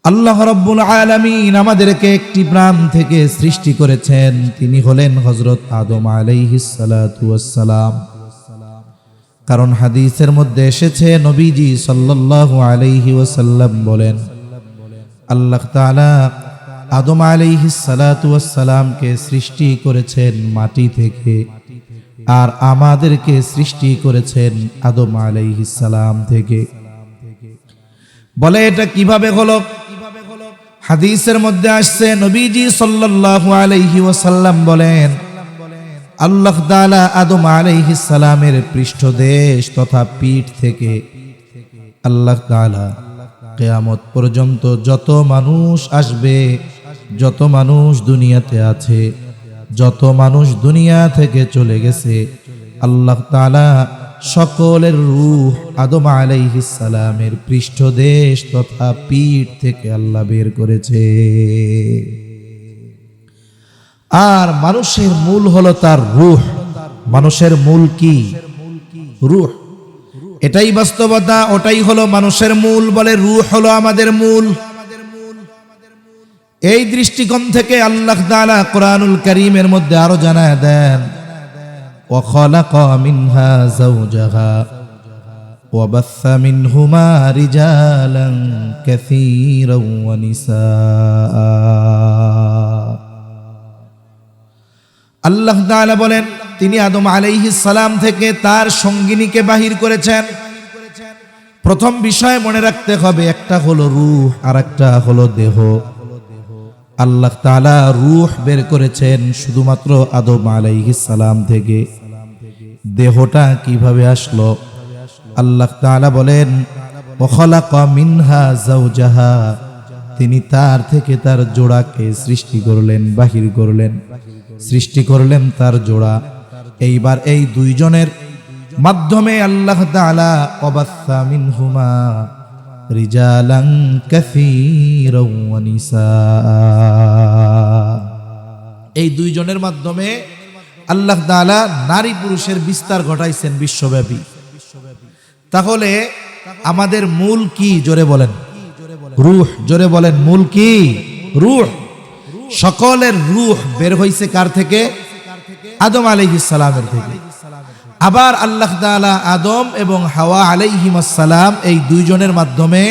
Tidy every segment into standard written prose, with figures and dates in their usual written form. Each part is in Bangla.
আল্লাহ রাব্বুল আলামিন আমাদেরকে একটি প্রাণ থেকে সৃষ্টি করেছেন। তিনি হলেন হযরত আদম আলাইহিস সালাতু ওয়াস সালাম। কারণ হাদিসের মধ্যে এসেছে, নবীজি সাল্লাল্লাহু আলাইহি ওয়াসাল্লাম বলেন, আল্লাহ তাআলা আদম আলাইহিস সালাতু ওয়াস সালামকে সৃষ্টি করেছেন মাটি থেকে, আর আমাদেরকে সৃষ্টি করেছেন আদম আলাইহিস সালাম থেকে। বলে এটা কিভাবে হলো? হাদিসের মধ্যে আসছে, নবীজি সাল্লাল্লাহু আলাইহি ওয়াসাল্লাম বলেন, আল্লাহ তাআলা আদম আলাইহিস সালামের পৃষ্ঠদেশ তথা পিঠ থেকে আল্লাহ তাআলা কিয়ামত পর্যন্ত যত মানুষ আসবে, যত মানুষ দুনিয়াতে আছে, যত মানুষ দুনিয়া থেকে চলে গেছে, আল্লাহ তাআলা সকলের রূহ আদম আলাইহিস সালামের পৃষ্ঠদেশ তথা পিঠ থেকে আল্লাহ বের করেছে। আর মানুষের মূল হলো তার রূহ। মানুষের মূল কি? রূহ। এটাই বাস্তবতা, ওটাই হলো মানুষের মূল। বলে রূহ হলো আমাদের মূল। এই দৃষ্টিকোণ থেকে আল্লাহ তাআলা কোরআনুল কারীমের মধ্যে আরো জানায় দেন, وخلق منها زوجها وبث منهما رجالا كثيرا ونساء। আল্লাহ তাআলা বলেন, তিনি আদম আলাইহিস সালাম থেকে তার সঙ্গিনীকে বাহির করেছেন। প্রথম বিষয় মনে রাখতে হবে, একটা হলো রূহ আর একটা হলো দেহ। আল্লাহ তাআলা রূহ বের করেছেন শুধুমাত্র আদম আলাইহিস সালাম থেকে। দেহটা কিভাবে আসলো? আল্লাহ তাআলা বলেন, ওয়াখালাকা মিনহা যাওজাহা, তিনি তার থেকে তার জোড়াকে সৃষ্টি করলেন, বাহির করলেন, সৃষ্টি করলেন তার জোড়া। এইবার এই দুইজনের মাধ্যমে আল্লাহ তাআলা ওয়াবাসসা মিনহুমা রিজালান কাসীরা ওয়া নিসা, এই দুইজনের মাধ্যমে আল্লাহ তাআলা নারী পুরুষের বিস্তার ঘটাইছেন বিশ্বব্যাপী। তাহলে আমাদের মূল কি? জোরে বলেন রূহ। জোরে বলেন মূল কি? রূহ। সকলের রূহ বের হইছে কার থেকে? আদম আলাইহিস সালামের থেকে। আবার আল্লাহ তাআলা আদম এবং হাওয়া আলাইহিমাস সালাম এই দুইজনের মাধ্যমে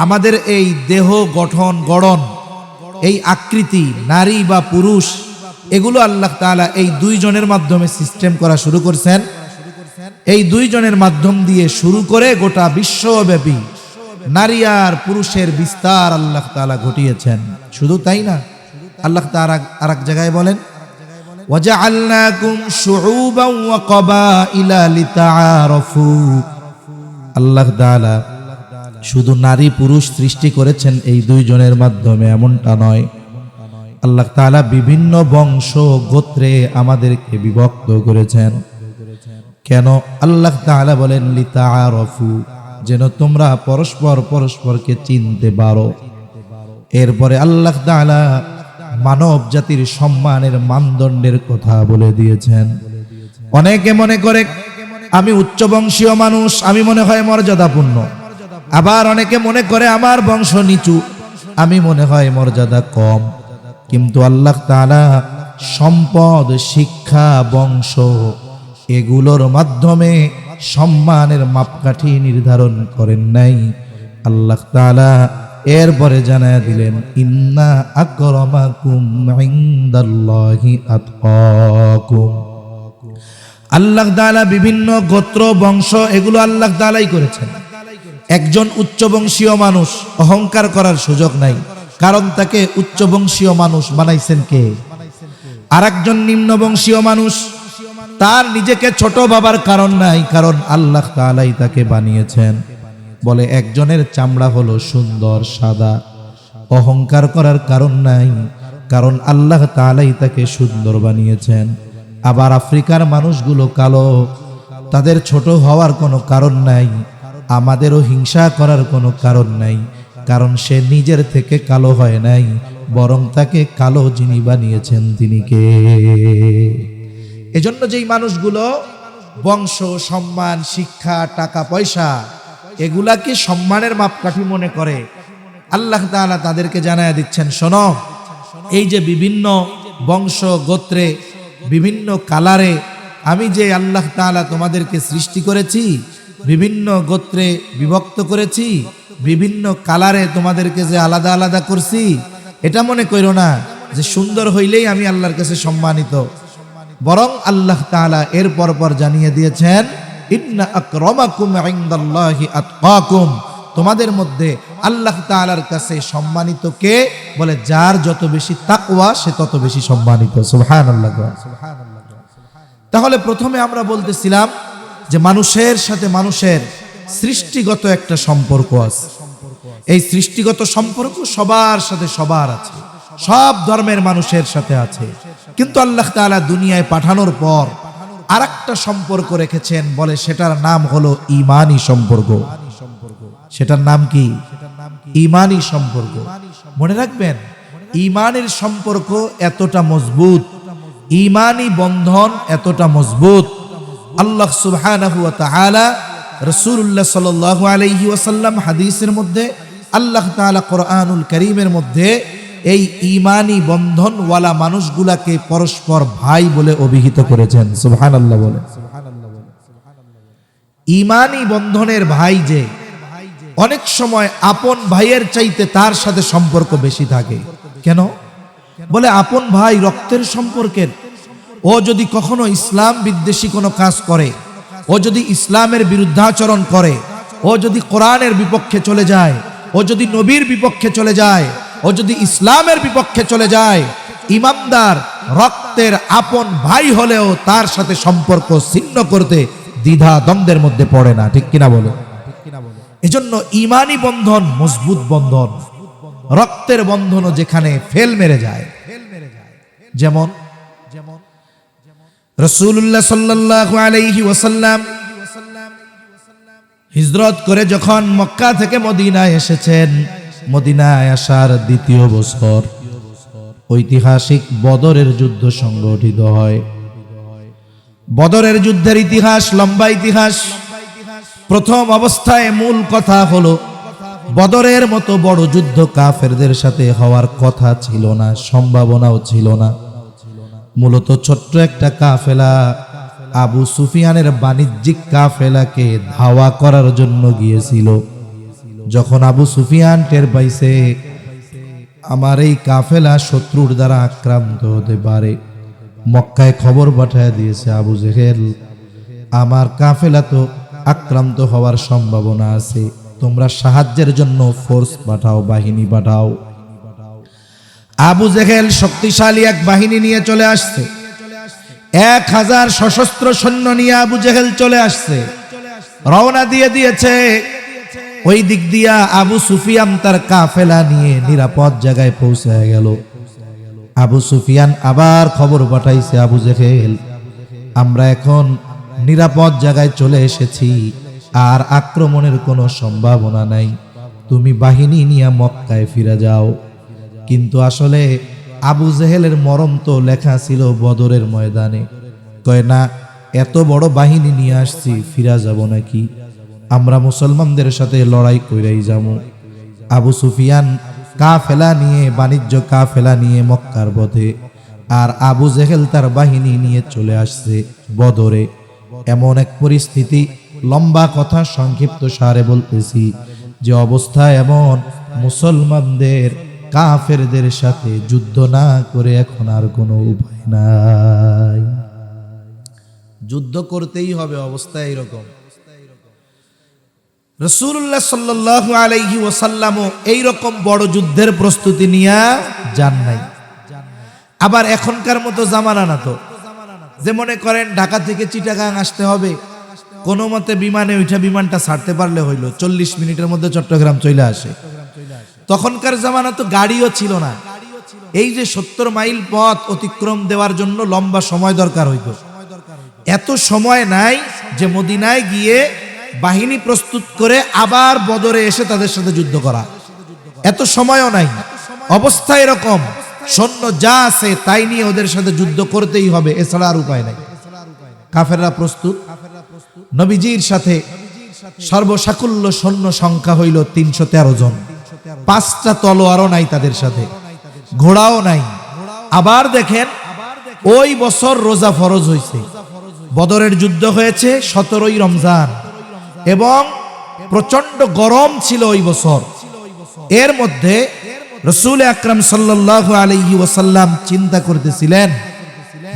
আমাদের এই দেহ গঠন গড়ন, এই আকৃতি, নারী বা পুরুষ, এগুলো আল্লাহ তাআলা এই দুইজনের মাধ্যমে সিস্টেম করা শুরু করছেন। এই দুইজনের মাধ্যম দিয়ে শুরু করে গোটা বিশ্বব্যাপী নারী আর পুরুষের বিস্তার আল্লাহ তাআলা ঘটিয়েছেন। শুধু তাই না, আল্লাহ তাআলা আরেক জায়গায় বলেন, ওয়াজআলনাকুম শুউবান ওয়া ক্বাবাইলা লিতাআরাফু। আল্লাহ তাআলা শুধু নারী পুরুষ সৃষ্টি করেছেন এই দুইজনের মাধ্যমে এমনটা নয়। আল্লাহ তাআলা বিভিন্ন বংশ গোত্রে আমাদেরকে বিভক্ত করেছেন। কেন? আল্লাহ তাআলা বলেন লিতাআরাফু, যেন তোমরা পরস্পর পরস্পরকে চিনতে পারো। এরপরে আল্লাহ তাআলা মানব জাতির সম্মানের মানদণ্ডের কথা বলে দিয়েছেন। অনেকে মনে করে আমি উচ্চবংশীয় মানুষ, আমি মনে হয় মর্যাদাপূর্ণ। আবার অনেকে মনে করে আমার বংশ নিচু, আমি মনে হয় মর্যাদা কম। কিন্তু আল্লাহ তাআলা সম্পদ, শিক্ষা, বংশ এগুলোর মাধ্যমে সম্মানের মাপকাঠি নির্ধারণ করেন নাই। আল্লাহ তাআলা এরপরে জানায় দিলেন, ইন্না আকরামাকুম ইনদাল্লাহি আতকাকুম। আল্লাহ তাআলা বিভিন্ন গোত্র, বংশ এগুলো আল্লাহ তাআলাই করেছেন। একজন উচ্চবংশীয় মানুষ অহংকার করার সুযোগ নাই, কারণ তাকে উচ্চবংশীয় মানুষ বানাইছেন কে? আরেকজন নিম্নবংশীয় মানুষ, তার নিজেকে ছোট ভাবার কারণ নাই, কারণ আল্লাহ তাআলাই তাকে বানিয়েছেন। বলে একজনের চামড়া হলো সুন্দর সাদা, অহংকার করার কারণ নাই, কারণ আল্লাহ তাআলাই তাকে সুন্দর বানিয়েছেন। আবার আফ্রিকার মানুষগুলো কালো, তাদের ছোট হওয়ার কোনো কারণ নাই, আমাদেরও হিংসা করার কোনো কারণ নাই, কারণ সে নিজের থেকে কালো হয় নাই, বরং তাকে কালো যিনি বানিয়েছেন তিনি কে? এজন্য যেই মানুষগুলো বংশ, সম্মান, শিক্ষা, টাকা পয়সা এগুলাকে সম্মানের মাপকাঠি মনে করে, আল্লাহ তাআলা তাদেরকে জানায়া দিচ্ছেন, শোনো, এই যে বিভিন্ন বংশ গোত্রে বিভিন্ন কালারে আমি যে আল্লাহ তাআলা তোমাদেরকে সৃষ্টি করেছি, বিভিন্ন গোত্রে বিভক্ত করেছি, বিভিন্ন কালারে তোমাদেরকে যে আলাদা আলাদা করছি, এটা মনে করো না যে সুন্দর হইলেই আমি আল্লাহর কাছে সম্মানিত। বরং আল্লাহ তাআলা এর পরপর জানিয়ে দিয়েছেন, ইন্না আকরামাকুম ইনদাল্লাহি আতকাকুম, তোমাদের মধ্যে আল্লাহ তাআলার কাছে সম্মানিত কে? বলে যার যত বেশি তাকওয়া সে তত বেশি সম্মানিত। সুবহানাল্লাহ। তাহলে প্রথমে আমরা বলতেছিলাম যে মানুষের সাথে মানুষের সৃষ্টিগত একটা সম্পর্ক আছে। এই সৃষ্টিগত সম্পর্ক সবার সাথে সবার আছে, সব ধর্মের মানুষের সাথে আছে। কিন্তু আল্লাহ তাআলা দুনিয়ায় পাঠানোর পর আরেকটা সম্পর্ক রেখেছেন, বলে সেটার নাম হলো ঈমানি সম্পর্ক। সেটার নাম কি? ঈমানি সম্পর্ক। মনে রাখবেন, ঈমানের সম্পর্ক এতটা মজবুত, ঈমানি বন্ধন এতটা মজবুত, আল্লাহ সুবহানাহু ওয়া তাআলা রাসূলুল্লাহ সাল্লাল্লাহু আলাইহি ওয়াসাল্লাম হাদিসের মধ্যে, আল্লাহ তাআলা কোরআনুল কারীমের মধ্যে এই ঈমানি বন্ধনওয়ালা মানুষগুলাকে পরস্পর ভাই বলে অভিহিত করেছেন। সুবহানাল্লাহ বলে। ঈমানি বন্ধনের ভাই যে অনেক সময় আপন ভাইয়ের চাইতে তার সাথে সম্পর্ক বেশি থাকে। কেন? বলে আপন ভাই রক্তের সম্পর্কের। ও যদি কখনো ইসলাম বিদ্বেষী কোনো কাজ করে, ও যদি ইসলামের বিরুদ্ধাচরণ করে, ও যদি কোরআনের বিপক্ষে চলে যায়, ও যদি নবীর বিপক্ষে চলে যায়, ও যদি ইসলামের বিপক্ষে চলে যায়, ইমানদার রক্তের আপন ভাই হলেও তার সাথে সম্পর্ক ছিন্ন করতে দ্বিধা দ্বন্দ্বের মধ্যে পড়ে না। ঠিক কিনা বলে? এজন্য ঈমানি বন্ধন মজবুত বন্ধন। রক্তের বন্ধনও যেখানে ফেল মেরে যায়, যেমন রাসূলুল্লাহ সাল্লাল্লাহু আলাইহি ওয়াসাল্লাম হিজরত করে যখন মক্কা থেকে মদিনায় এসেছেন, মদিনায় আসার দ্বিতীয় বছর ঐতিহাসিক বদরের যুদ্ধ সংগঠিত হয়। বদরের যুদ্ধের ইতিহাস লম্বা ইতিহাস। প্রথম অবস্থায় মূল কথা হলো, বদরের মতো বড় যুদ্ধ কাফেরদের সাথে হওয়ার কথা ছিল না, সম্ভাবনাও ছিল না। মূলত ছোট্ট একটা কাফেলা আবু সুফিয়ানের বাণিজ্যিক কাফেলাকে ধাওয়া করার জন্য গিয়েছিল। যখন আবু সুফিয়ান টের পাইছে আমার এই কাফেলা শত্রুর দ্বারা আক্রান্ত হতে পারে, মক্কায় খবর পাঠিয়ে দিয়েছে, আবু জেহেল আমার কাফেলা তো আক্রান্ত হওয়ার সম্ভাবনা আছে, তোমরা সাহায্যের জন্য ফোর্স পাঠাও, বাহিনী পাঠাও। আবু জেহেল শক্তিশালী এক বাহিনী নিয়ে চলে আসছে। 1000 সশস্ত্র সৈন্য নিয়ে আবু জেহেল চলে আসছে, রওনা দিয়ে দিয়েছে। ওই দিক দিয়া আবু সুফিয়ান তার কাফেলা নিয়ে নিরাপদ জায়গায় পৌঁছে গেল। আবু সুফিয়ান আবার খবর পাঠাইছে, আবু জেহেল আমরা এখন নিরাপদ জায়গায় চলে এসেছি, আর আক্রমণের কোনো সম্ভাবনা নাই, তুমি বাহিনী নিয়ে মক্কায় ফিরে যাও। কিন্তু আসলে আবু জেহেলের মরণ তো লেখা ছিল বদরের ময়দানে। কয় না, এত বড় বাহিনী নিয়ে আসছি, ফিরা যাব নাকি? আমরা মুসলমানদের সাথে লড়াই কইরাই যাব। আবু সুফিয়ান কাফেলা নিয়ে, বাণিজ্য কাফেলা নিয়ে মক্কার পথে, আর আবু জেহেল তার বাহিনী নিয়ে চলে আসছে বদরে। এমন এক পরিস্থিতি, লম্বা কথা সংক্ষিপ্ত সারে বলতেছি, যে অবস্থা এমন, মুসলমানদের কাফেরদের সাথে যুদ্ধ না করে এখন আর কোনো উপায় নাই, যুদ্ধ করতেই হবে। অবস্থা এইরকম। রাসূলুল্লাহ সাল্লাল্লাহু আলাইহি ওয়াসাল্লাম এইরকম বড় যুদ্ধের প্রস্তুতি নিয়ে যান নাই। আবার এখনকার মতো জামানা না তো, যে মনে করেন ঢাকা থেকে চিটাগাং আসতে হবে, কোনো মতে বিমানে উঠে বিমানটা ছাড়তে পারলে হইলো, 40 মিনিটের মধ্যে চট্টগ্রাম চলে আসে। তখনকার জামানা তো গাড়িও ছিল না। এই যে 70 মাইল পথ অতিক্রম দেওয়ার জন্য লম্বা সময় দরকার হইতো। এত সময় নাই যে মদিনায় গিয়ে বাহিনী প্রস্তুত করে আবার বদরে এসে তাদের সাথে যুদ্ধ করা, এত সময়ও নাই। অবস্থা এরকম, সৈন্য যা আছে তাই নিয়ে ওদের সাথে যুদ্ধ করতেই হবে, এছাড়া আর উপায় নাই। কাফেররা প্রস্তুত। নবীজির সাথে সর্বসাকুল্য সৈন্য সংখ্যা হইল 313 জন। 5টা তলোয়ারও নাই তাদের সাথে, ঘোড়াও নাই। আবার দেখেন ওই বছর রোজা ফরজ হয়েছে, বদরের যুদ্ধ হয়েছে 17ই রমজান এবং প্রচন্ড গরম ছিল ওই বছর। এর মধ্যে রাসূল আকরাম সাল্লাল্লাহু আলাইহি ওয়াসাল্লাম চিন্তা করতেছিলেন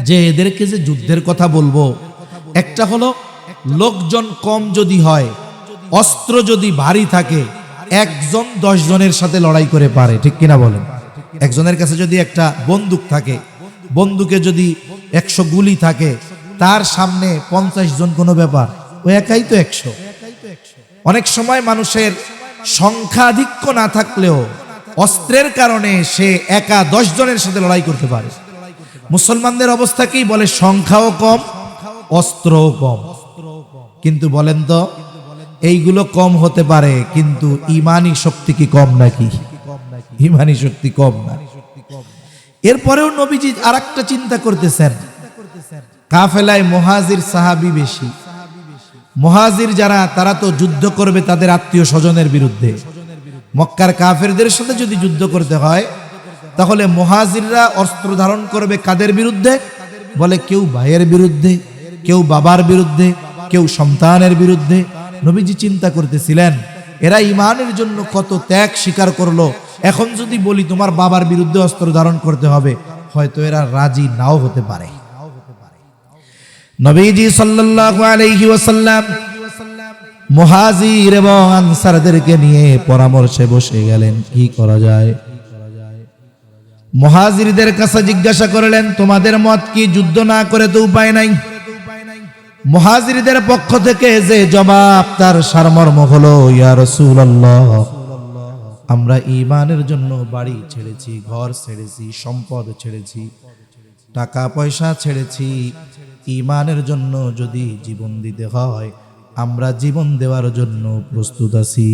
যে এদেরকে যে যুদ্ধের কথা বলবো, একটা হলো লোকজন কম যদি হয়, অস্ত্র যদি ভারী থাকে, একজন 10 জনের সাথে লড়াই করে পারে, ঠিক কিনা বলেন? একজনের কাছে যদি একটা বন্দুক থাকে, বন্দুকে যদি 100 গুলি থাকে, তার সামনে 50 জন কোনো ব্যাপার, ও একাই তো 100। অনেক সময় মানুষের সংখ্যাধিক্য না থাকলেও অস্ত্রের কারণে সে একা 10 জনের সাথে লড়াই করতে পারে। মুসলমানদের অবস্থা কি? বলে সংখ্যাও কম, অস্ত্রও কম। কিন্তু বলেন তো, এইগুলো কম হতে পারে, কিন্তু ইমানি শক্তি কি কম নাকি? ইমানি শক্তি কম না। এরপরেও নবীজি আরেকটা চিন্তা করতেছেন, কাফেলায় মুহাজির সাহাবী বেশি। মুহাজির যারা, তারা তো যুদ্ধ করবে তাদের আত্মীয় স্বজনের বিরুদ্ধে। মক্কার কাফেরদের সাথে যদি যুদ্ধ করতে হয়, তাহলে মুহাজিররা অস্ত্র ধারণ করবে কাদের বিরুদ্ধে? বলে কেউ ভাইয়ের বিরুদ্ধে, কেউ বাবার বিরুদ্ধে, কেউ সন্তানের বিরুদ্ধে। নবীজি চিন্তা করতেছিলেন এরা ইমানের জন্য কত ত্যাগ স্বীকার করলো, এখন যদি বলি তোমার বাবার বিরুদ্ধে অস্ত্র ধারণ করতে হবে, হয়তো এরা রাজি নাও হতে পারে। নবীজি সাল্লাল্লাহু আলাইহি ওয়াসাল্লাম মুহাজির এবং আনসারদেরকে নিয়ে পরামর্শে বসে গেলেন, কি করা যায়। মুহাজিরদের কাছে জিজ্ঞাসা করলেন, তোমাদের মত কি? যুদ্ধ না করে তো উপায় নাই। মুহাজিরদের পক্ষ থেকে যে জবাব, তার সারমর্ম হলো, ইয়া রাসূলুল্লাহ, আমরা ঈমানের জন্য বাড়ি ছেড়েছি, ঘর ছেড়েছি, সম্পদ ছেড়েছি, টাকা পয়সা ছেড়েছি। ঈমানের জন্য যদি জীবন দিতে হয়, আমরা জীবন দেওয়ার জন্য প্রস্তুত আছি।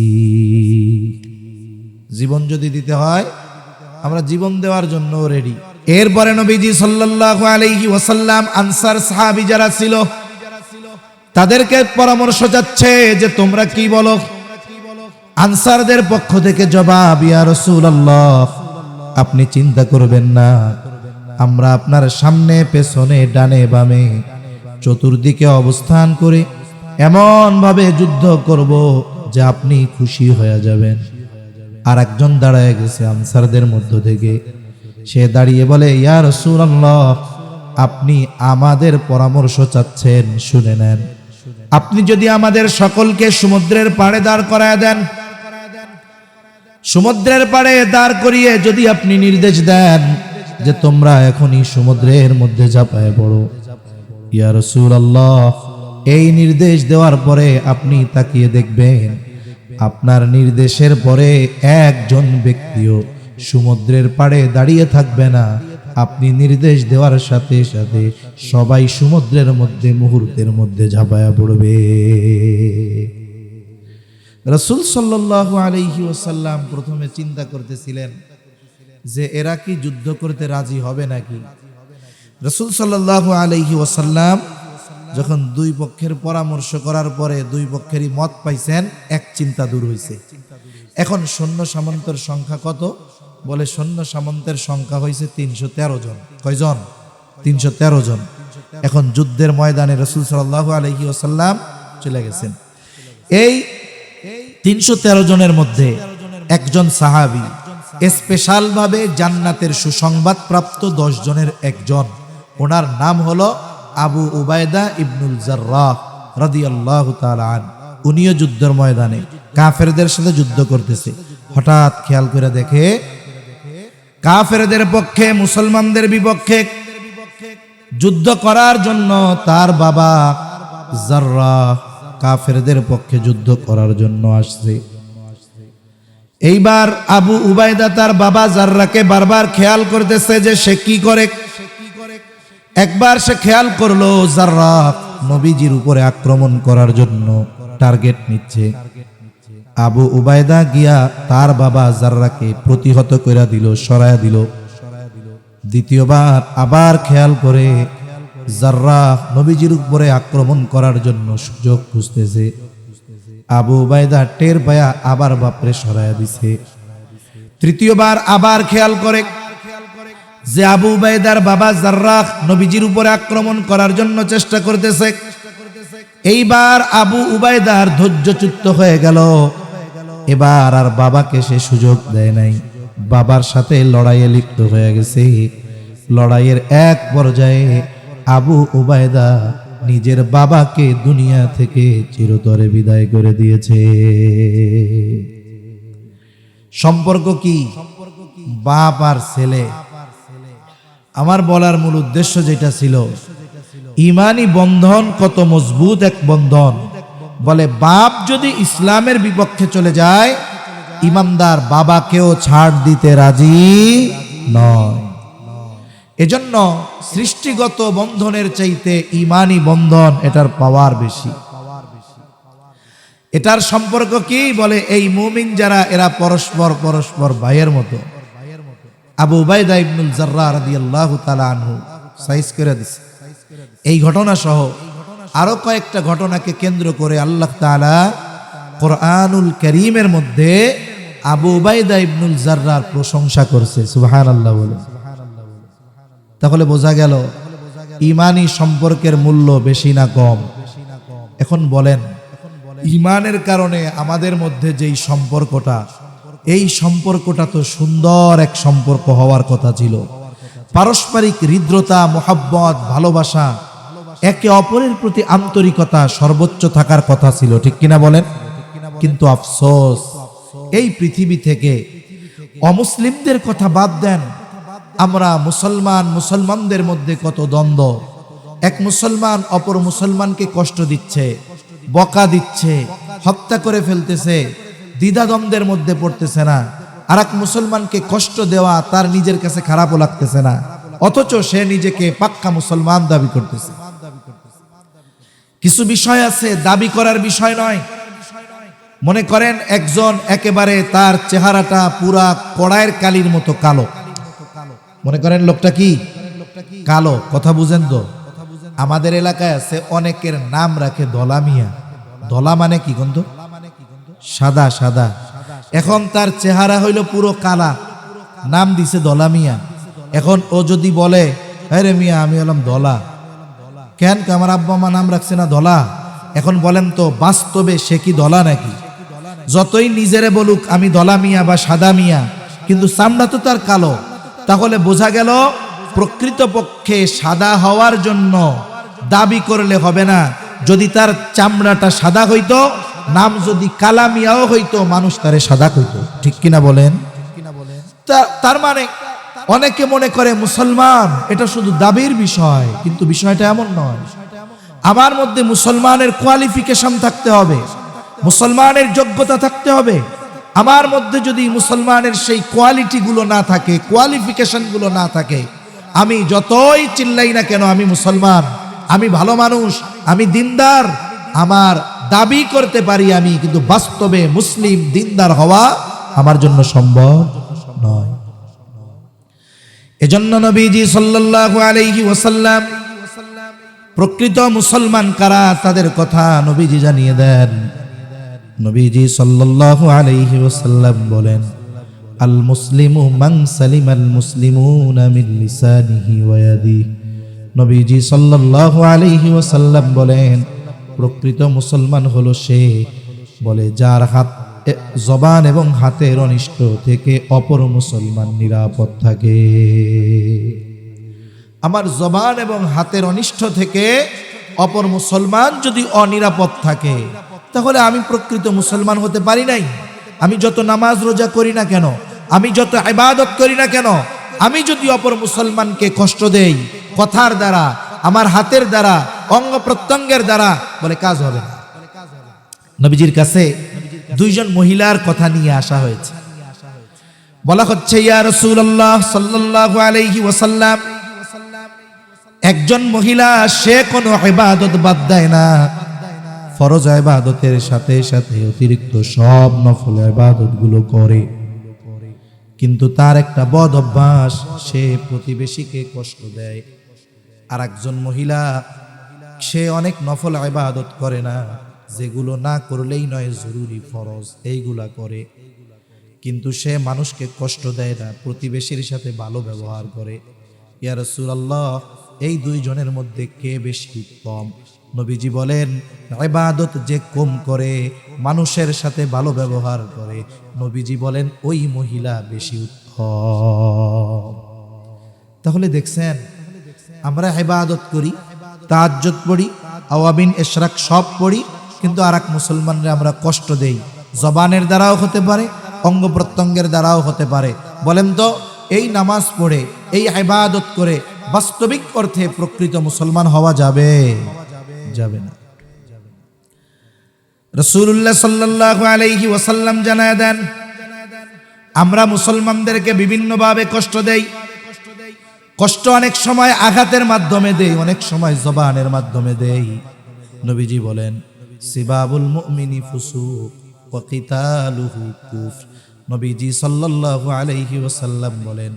জীবন যদি দিতে হয়, আমরা জীবন দেওয়ার জন্য রেডি। এরপরে নবীজি সাল্লাল্লাহু আলাইহি ওয়াসাল্লাম আনসার সাহাবী যারা ছিল তাদেরকে পরামর্শ চাচ্ছে যে তোমরা কি বলো। আনসারদের পক্ষ থেকে জবাব, ইয়া রাসূলুল্লাহ, আপনি চিন্তা করবেন না, আমরা আপনার সামনে পেছনে ডানে বামে চতুর্দিকে অবস্থান করে এমন ভাবে যুদ্ধ করব যে আপনি খুশি হয়ে যাবেন। আর একজন দাঁড়ায় গেছে আনসারদের মধ্য থেকে, সে দাঁড়িয়ে বলে, ইয়া রাসূলুল্লাহ, আপনি আমাদের পরামর্শ চাচ্ছেন, শুনে নেন। আপনি যদি আমাদের সকলকে সমুদ্রের পাড়ে দাঁড় করায় দেন, সমুদ্রের পাড়ে দাঁড় করিয়ে যদি আপনি নির্দেশ দেন যে তোমরা এখনই সমুদ্রের মধ্যে ঝাঁপায় পড়ো, ইয়া রাসূলুল্লাহ, এই নির্দেশ দেওয়ার পরে আপনি তাকিয়ে দেখবেন আপনার নির্দেশের পরে একজন ব্যক্তিও সমুদ্রের পাড়ে দাঁড়িয়ে থাকবে না। আপনি নির্দেশ দেওয়ার সাথে সাথে সবাই সমুদ্রের মধ্যে মুহূর্তের মধ্যে ঝাঁপায়া পড়বে। রাসূল সাল্লাল্লাহু আলাইহি ওয়াসাল্লাম প্রথমে চিন্তা করতেছিলেন যে এরা কি যুদ্ধ করতে রাজি হবে নাকি। রাসূল সাল্লাল্লাহু আলাইহি ওয়াসাল্লাম যখন দুই পক্ষের পরামর্শ করার পরে দুই পক্ষেরই মত পাইছেন, এক চিন্তা দূর হয়েছে। এখন সৈন্য সামন্তের সংখ্যা কত? বলে সৈন্য সামন্তের সংখ্যা হয়েছে 313 জন। কয়জন? 313 জন। এখন যুদ্ধের ময়দানে রাসূল সাল্লাল্লাহু আলাইহি ওয়াসাল্লাম চলে গেছেন। এই 313 জনের মধ্যে একজন সাহাবী, স্পেশাল ভাবে জান্নাতের সুসংবাদ প্রাপ্ত 10 জনের একজন, ওনার নাম হলো আবু উবাইদা ইবনুল জাররাহ রাদিয়াল্লাহু তাআলা আন। উনিও যুদ্ধের ময়দানে কাফেরদের সাথে যুদ্ধ করতেছে। হঠাৎ খেয়াল করে দেখে কাফেরদের পক্ষে মুসলমানদের বিপক্ষে যুদ্ধ করার জন্য তার বাবা জাররাহ কাফেরদের পক্ষে যুদ্ধ করার জন্য আসছে। এইবার আবু উবাইদা তার বাবা জাররাকে বারবার খেয়াল করতেছে যে সে কি করে। একবার সে খেয়াল করলো জাররাহ নবীজির উপরে আক্রমণ করার জন্য টার্গেট নিচ্ছে। আবু উবাইদা গিয়া তার বাবা জাররাকে প্রতিহত করে দিল, সরায়া দিল। দ্বিতীয়বার আবার খেয়াল করে জাররাহ নবীজির উপরে আক্রমণ করার জন্য সুযোগ খুঁজতেছে। আবু উবাইদা টের পায়া আবার বাপরে সরায়া দিছে। তৃতীয়বার আবার খেয়াল করে যে আবু উবাইদার বাবা জাররাহ নবীজির উপরে আক্রমণ করার জন্য চেষ্টা করতেছে। এইবার আবু উবাইদার ধৈর্যচ্যুত হয়ে গেল। এবার আর বাবাকে সে সুযোগ দেয় নাই, বাবার সাথে লড়াইয়ে লিপ্ত হয়ে গেছে। লড়াইয়ের এক পর্যায়ে আবু উবাইদা নিজের বাবাকে দুনিয়া থেকে চিরতরে বিদায় করে দিয়েছে। সম্পর্ক কি? বাপ আর ছেলে। আমার বলার মূল উদ্দেশ্য যেটা ছিল, ইমানি বন্ধন কত মজবুত এক বন্ধন। বলে বাপ যদি ইসলামের বিপক্ষে চলে যায়, ইমানদার বাবাকেও ছাড় দিতে রাজি নয়। এজন্য সৃষ্টিগত বন্ধনের চাইতে ইমানি বন্ধন এটার পাওয়ার বেশি। এটার সম্পর্ক কি? বলে এই মুমিন যারা এরা পরস্পর পরস্পর ভাইয়ের মতো। আবু উবাইদা ইবনুল জাররাহ রাদিয়াল্লাহু তাআলা আনহু সাইজ করে দিছে। এই ঘটনা সহ আরো কয়েকটা ঘটনাকে কেন্দ্র করে আল্লাহ তাআলা কোরআনুল কারীমের মধ্যে আবু উবাইদা ইবনুল জাররাহর প্রশংসা করছে। সুবহানাল্লাহ বলে। তাহলে বোঝা গেল ইমানি সম্পর্কের মূল্য বেশি না কম? এখন বলেন, ইমানের কারণে আমাদের মধ্যে যেই সম্পর্কটা, এই সম্পর্কটা তো সুন্দর এক সম্পর্ক হওয়ার কথা ছিল। পারস্পরিক হৃদ্রতা, মোহাব্বত, ভালোবাসা, একে অপরের প্রতি আন্তরিকতা সর্বোচ্চ থাকার কথা ছিল, ঠিক কিনা বলেন? কিন্তু আফসোস, এই পৃথিবী থেকে অমুসলিমদের কথা বাদ দেন, আমরা মুসলমানদের মধ্যে কত দ্বন্দ্ব। এক মুসলমান অপর মুসলমানকে কষ্ট দিচ্ছে, বকা দিচ্ছে, হত্যা করে ফেলতেছে, দ্বিধাদ্বন্দ্বের মধ্যে পড়তেছে না। আর এক মুসলমানকে কষ্ট দেওয়া তার নিজের কাছে খারাপও লাগতেছে না, অথচ সে নিজেকে পাক্কা মুসলমান দাবি করতেছে। কিছু বিষয় আছে দাবি করার বিষয় নয়। মনে করেন একজন একেবারে তার চেহারাটা পুরা কড়াইয়ের কালির মতো কালো, মনে করেন লোকটা কি কালো, কথা বুঝেন তো? আমাদের এলাকায় আছে অনেকের নাম রাখে ধলা মিয়া। ধলা মানে কি গন্ধ? সাদা সাদা। এখন তার চেহারা হইল পুরো কালা, নাম দিছে ধলা মিয়া। এখন ও যদি বলে, হ্যাঁ রে মিয়া আমি হলাম ধলা, কেন আমার আব্বা মা নাম রাখছে না ধলা? এখন বলেন তো বাস্তবে সে কি ধলা নাকি? যতই নিজেরে বলুক আমি ধলা মিয়া বা সাদা মিয়া, কিন্তু চামড়া তো তার কালো। তাহলে বোঝা গেল প্রকৃতপক্ষে সাদা হওয়ার জন্য দাবি করলে হবে না। যদি তার চামড়াটা সাদা হইতো, নাম যদি কালা মিয়াও হইতো, মানুষ তারে সাদা কইতো, ঠিক কিনা বলেন? তার মানে অনেকে মনে করে মুসলমান এটা শুধু দাবির বিষয়, কিন্তু বিষয়টা এমন নয়। আমার মধ্যে মুসলমানের কোয়ালিফিকেশন থাকতে হবে, মুসলমানের যোগ্যতা থাকতে হবে। আমার মধ্যে যদি মুসলমানের সেই কোয়ালিটি গুলো না থাকে, কোয়ালিফিকেশন গুলো না থাকে, আমি যতই চিল্লাই না কেন আমি মুসলমান, আমি ভালো মানুষ, আমি দিনদার, আমার দাবি করতে পারি আমি, কিন্তু বাস্তবে মুসলিম দিনদার হওয়া আমার জন্য সম্ভব নয়। এজন্য নবীজি সাল্লাল্লাহু আলাইহি ওয়াসাল্লাম প্রকৃত মুসলমান কারা তাদের কথা নবীজি জানিয়ে দেন। নবীজি সাল্লাল্লাহু আলাইহি ওয়াসাল্লাম বলেন, আল মুসলিমু মান সালিমাল মুসলিমুনা মিন লিসানিহি ওয়া ইয়াদিহি। নবীজি সাল্লাল্লাহু আলাইহি ওয়াসাল্লাম বলেন, প্রকৃত মুসলমান হলো সে, বলে যার হাত, জবান এবং হাতের অনিষ্ট থেকে অপর মুসলমান নিরাপদ থাকে। আমার জবান এবং হাতের অনিষ্ট থেকে অপর মুসলমান যদি অনিরাপদ থাকে, তাহলে আমি প্রকৃত মুসলমান হতে পারি নাই। আমি যত নামাজ রোজা করি না কেন, আমি যত ইবাদত করি না কেন, আমি যদি অপর মুসলমানকে কষ্ট দেই কথার দ্বারা, আমার হাতের দ্বারা, অঙ্গ প্রত্যঙ্গের দ্বারা, বলে কাজ হবে না। নবীজির কাছে দুইজন মহিলার কথা নিয়ে আসা হয়েছে। বলা হচ্ছে, ইয়া রাসূলুল্লাহ সাল্লাল্লাহু আলাইহি ওয়াসাল্লাম, একজন মহিলা সে কোনো ইবাদত বাদ দেয় না, ফরজ ইবাদতের সাথে সাথে অতিরিক্ত সব নফল ইবাদত গুলো করে, কিন্তু তার একটা বদ অভ্যাস, সে প্রতিবেশীকে কষ্ট দেয়। আর একজন মহিলা সে অনেক নফল ইবাদত করে না, যেগুলো না করলেই নয় জরুরি ফরজ, এইগুলা করে, কিন্তু সে মানুষকে কষ্ট দেয় না, প্রতিবেশীর সাথে ভালো ব্যবহার করে। ইয়া রাসূলুল্লাহ, এই দুইজনের মধ্যে কে বেশি উত্তম? নবীজি বলেন, ইবাদত যে কম করে, মানুষের সাথে ভালো ব্যবহার করে, নবীজি বলেন ওই মহিলা বেশি উত্তম। তাহলে দেখছেন, আমরা ইবাদত করি, তাহাজ্জুদ পড়ি, আওয়াবিন ইশরাক সব পড়ি, কিন্তু আরেক মুসলমানরা আমরা কষ্ট দেই। জবানের দ্বারাও হতে পারে, অঙ্গ প্রত্যঙ্গের দ্বারাও হতে পারে। বলেন তো, এই নামাজ পড়ে, এই ইবাদত করে বাস্তবিক অর্থে প্রকৃত মুসলমান হওয়া যাবে? যাবে না। রাসূলুল্লাহ সাল্লাল্লাহু আলাইহি ওয়াসাল্লাম জানায় দেন, আমরা মুসলমানদেরকে বিভিন্নভাবে কষ্ট দেই। কষ্ট অনেক সময় আঘাতের মাধ্যমে দেই, অনেক সময় জবানের মাধ্যমে দেই। নবীজি বলেন, সিবাবুল মুমিনি ফুসুক ওয়া কিতালুহু কুফর। নবীজি সাল্লাল্লাহু আলাইহি ওয়াসাল্লাম বলেন,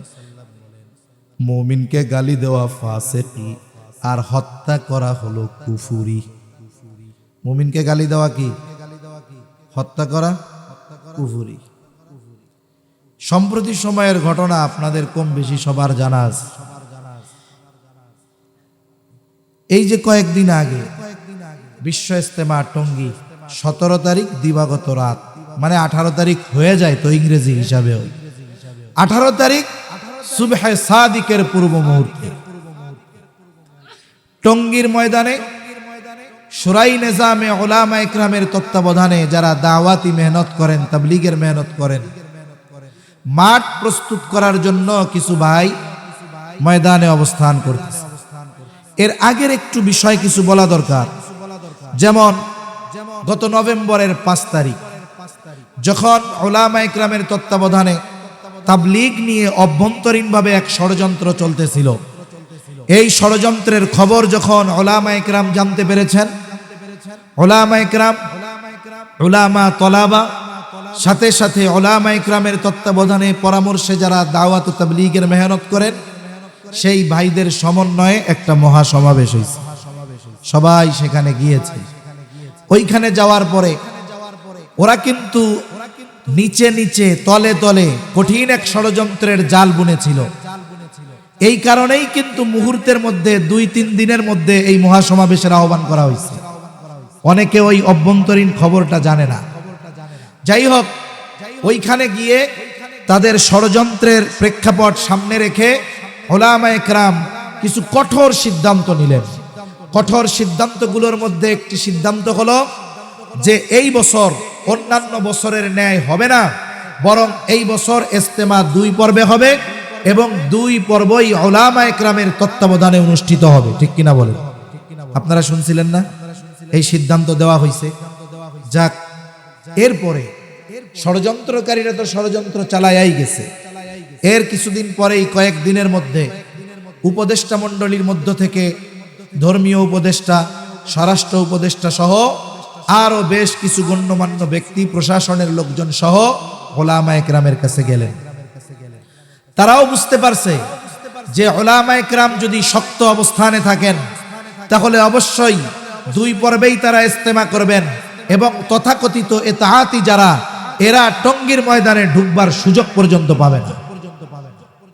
মুমিনকে গালি দেওয়া ফাসিকি, আর হত্যা করা হলো কুফরি। মুমিনকে গালি দেওয়া কি? হত্যা করা কুফরি। সম্প্রতি সময়ের ঘটনা আপনাদের কম বেশি সবার জানা আছে। এই যে কয়েকদিন আগে বিশ্ব ইজতেমা টঙ্গী, 17 তারিখ দিবাগত রাত, মানে 18 তারিখ হয়ে যায় তো ইংরেজি হিসাবেও। 18 তারিখ সুবহে সাদিকের পূর্ব মুহূর্তে টঙ্গীর ময়দানে শুরাই নিজামে উলামা ইকরামের তত্ত্বাবধানে যারা দাওয়াতি মেহনত করেন, তাবলীগের মেহনত করেন, মাঠ প্রস্তুত করার জন্য কিছু ভাই ময়দানে অবস্থান করতেছে। এর আগের একটু বিষয় কিছু বলা দরকার। যেমন গত নভেম্বরের 5 তারিখ যখন উলামা ইকরামের তত্ত্বাবধানে তাবলীগ নিয়ে অভ্যন্তরীণভাবে এক ষড়যন্ত্র চলতেছিল, এই ষড়যন্ত্রের খবর যখন উলামা ইকরাম জানতে পেরেছেন, উলামা ইকরাম, উলামা তলাবা, সাথে সাথে উলামা ইকরামের তত্ত্বাবধানে পরামর্শে যারা দাওয়াত ও তাবলীগের মেহনত করেন, সেই ভাইদের সমন্বয়ে একটা মহাসমাবেশ হয়েছে। সবাই সেখানে গিয়েছে। ওইখানে যাওয়ার পরে ওরা কিন্তু নিচে নিচে তলে তলে কঠিন এক ষড়যন্ত্রের জাল বুনেছিল। এই কারণেই কিন্তু মুহূর্তের মধ্যে 2-3 দিনের মধ্যে এই মহাসমাবেশের আহ্বান করা হয়েছে। অনেকে ওই অভ্যন্তরীণ খবরটা জানে না। যাই হোক, ওইখানে গিয়ে তাদের ষড়যন্ত্রের প্রেক্ষাপট সামনে রেখে উলামা ইকরাম কিছু কঠোর সিদ্ধান্ত নিলেন। কঠোর সিদ্ধান্তগুলোর মধ্যে একটি সিদ্ধান্ত হলো যে এই বছর অন্যান্য বছরের ন্যায় হবে না, বরং এই বছর ইজতেমা 2 পর্বে হবে এবং 2 পর্বই উলামা ইকরামের তত্ত্বাবধানে অনুষ্ঠিত হবে। ঠিক কিনা বলেন? আপনারা শুনছিলেন না? এই সিদ্ধান্ত দেওয়া হয়েছে। যাক, এরপরে ষড়যন্ত্রকারীরা তো ষড়যন্ত্র চালায়াই গেছে। এর কিছুদিন পরেই, কয়েকদিনের মধ্যে উপদেষ্টা মণ্ডলীর মধ্য থেকে ধর্মীয় উপদেষ্টা, স্বরাষ্ট্র উপদেষ্টা সহ আরো বেশ কিছু গণ্যমান্য ব্যক্তি, প্রশাসনের লোকজন সহ উলামা ইকরামের কাছে গেলেন। তারাও বুঝতে পারছে যে উলামা ইকরাম যদি শক্ত অবস্থানে থাকেন তাহলে অবশ্যই 2 পর্বেই তারা ইজতেমা করবেন এবং তথাকথিত ইতাআতি যারা, এরা টঙ্গীর ময়দানে ঢুকবার সুযোগ পর্যন্ত পাবে না।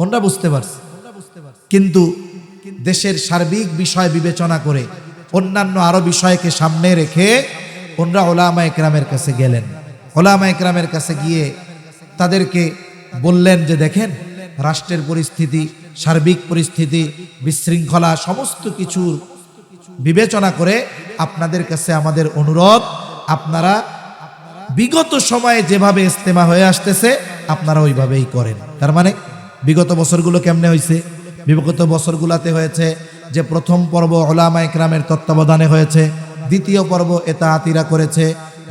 ওনারা বুঝতে পারছে। কিন্তু দেশের সার্বিক বিষয় বিবেচনা করে, অন্যান্য আরো বিষয়কে সামনে রেখে ওনারা উলামা ইকরামের কাছে গেলেন। উলামা ইকরামের কাছে গিয়ে তাদেরকে বললেন যে দেখেন, রাষ্ট্রের পরিস্থিতি, সার্বিক পরিস্থিতি, বিশৃঙ্খলা, সমস্ত কিছু বিবেচনা করে আপনাদের কাছে আমাদের অনুরোধ, আপনারা বিগত সময়ে যেভাবে ইজতেমা হয়ে আসতেছে আপনারা ওইভাবেই করেন। তার মানে বিগত বছরগুলো কেমনে হয়েছে? বিগত বছরগুলোতে হয়েছে যে প্রথম পর্ব উলামা ইকরামের তত্ত্বাবধানে হয়েছে, দ্বিতীয় পর্ব ইতাআতিরা করেছে।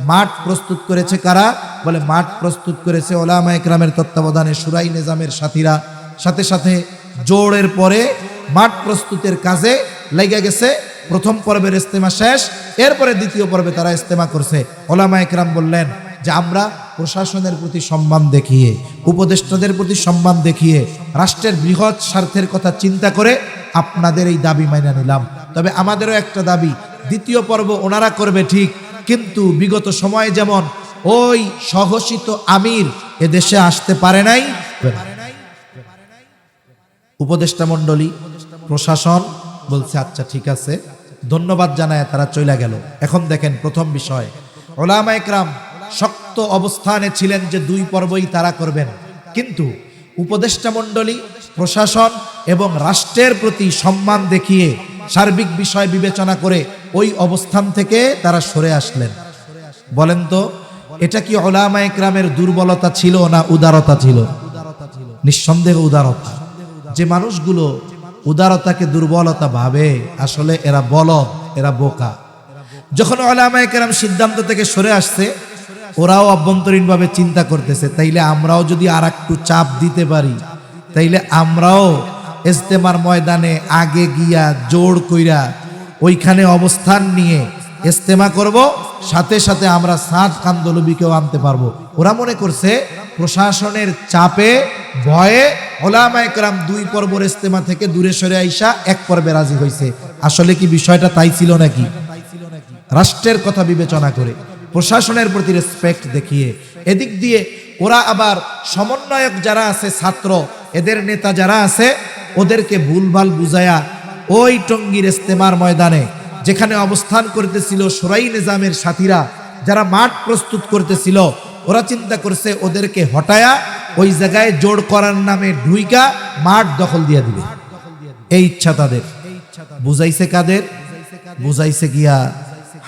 মাঠ প্রস্তুত করেছে কারা? বলে মাঠ প্রস্তুত করেছে উলামা ইকরামের তত্ত্বাবধানে শুরাই নিজামের সাথীরা। সাথে সাথে জোড়ের পরে মাঠ প্রস্তুতের কাজে লেগে গেছে। প্রথম পর্বের ইজতেমা শেষ, এরপরে দ্বিতীয় পর্বে তারা ইজতেমা করছে। উলামা ইকরাম বললেন যে আমরা প্রশাসনের প্রতি সম্মান দেখিয়ে, উপদেষ্টাদের প্রতি সম্মান দেখিয়ে, রাষ্ট্রের বৃহৎ স্বার্থের কথা চিন্তা করে আপনাদের এই দাবি মাইনা নিলাম। তবে আমাদেরও একটা দাবি, দ্বিতীয় পর্ব ওনারা করবে ঠিক, কিন্তু বিগত সময়ে যেমন ওই স্বঘোষিত আমির এদেশে আসতে পারে নাই। উপদেষ্টা মণ্ডলী, প্রশাসন বলছে আচ্ছা ঠিক আছে, ধন্যবাদ জানায় তারা চলে গেল। এখন দেখেন প্রথম বিষয়, উলামা ইকরাম শক্ত অবস্থানে ছিলেন যে 2 পর্বই তারা করবেন, কিন্তু উপদেষ্টা মণ্ডলী, প্রশাসন এবং রাষ্ট্রের প্রতি সম্মান দেখিয়ে সার্বিক বিষয় বিবেচনা করে ওই অবস্থান থেকে তারা সরে আসলেন। বলেন তো এটা কি উলামা ইকরামের দুর্বলতা ছিল না উদারতা ছিল? নিঃসন্দেহে উদারতা। যে মানুষগুলো উদারতাকে দুর্বলতা ভাবে আসলে এরা বলদ, এরা বোকা। যখন উলামা ইকরাম সিদ্ধান্ত থেকে সরে আসছে, ওরাও অভ্যন্তরীণভাবে চিন্তা করতেছে তাইলে আমরাও যদি আর একটু চাপ দিতে পারি, তাইলে আমরাও ইজতেমার ময়দানে আগে গিয়া জোর কইরা ওইখানে অবস্থান নিয়ে ইজতেমা করব, সাথে সাথে আমরা সাদ কান্দলবিকেও আনতে পারবো। ওরা মনে করছে প্রশাসনের চাপে ভয়ে উলামা ইকরাম 2 পর্বের ইজতেমা থেকে দূরে সরে আইসা 1 পর্বে রাজি হয়েছে। আসলে কি বিষয়টা তাই ছিল নাকি? রাষ্ট্রের কথা বিবেচনা করে, প্রশাসনের প্রতি রেসপেক্ট দেখিয়ে, এদিক দিয়ে ওরা আবার সমন্বয়ক যারা আছে, ছাত্র এদের নেতা যারা আছে, ওদেরকে ভুলভাল বুঝায়া ওই টঙ্গীর ইজতেমার ময়দানে যেখানে অবস্থান করতেছিল শোরাই নিজামের সাথীরা, যারা মাঠ প্রস্তুত করতেছিল, ওরা চিন্তা করছে ওদেরকে হটায়া ওই জায়গায় জোড় করার নামে ঢুইকা মাঠ দখল দিয়ে দিবে। এই ইচ্ছা তাদের। বুঝাইছে কাদের? বুঝাইছে গিয়া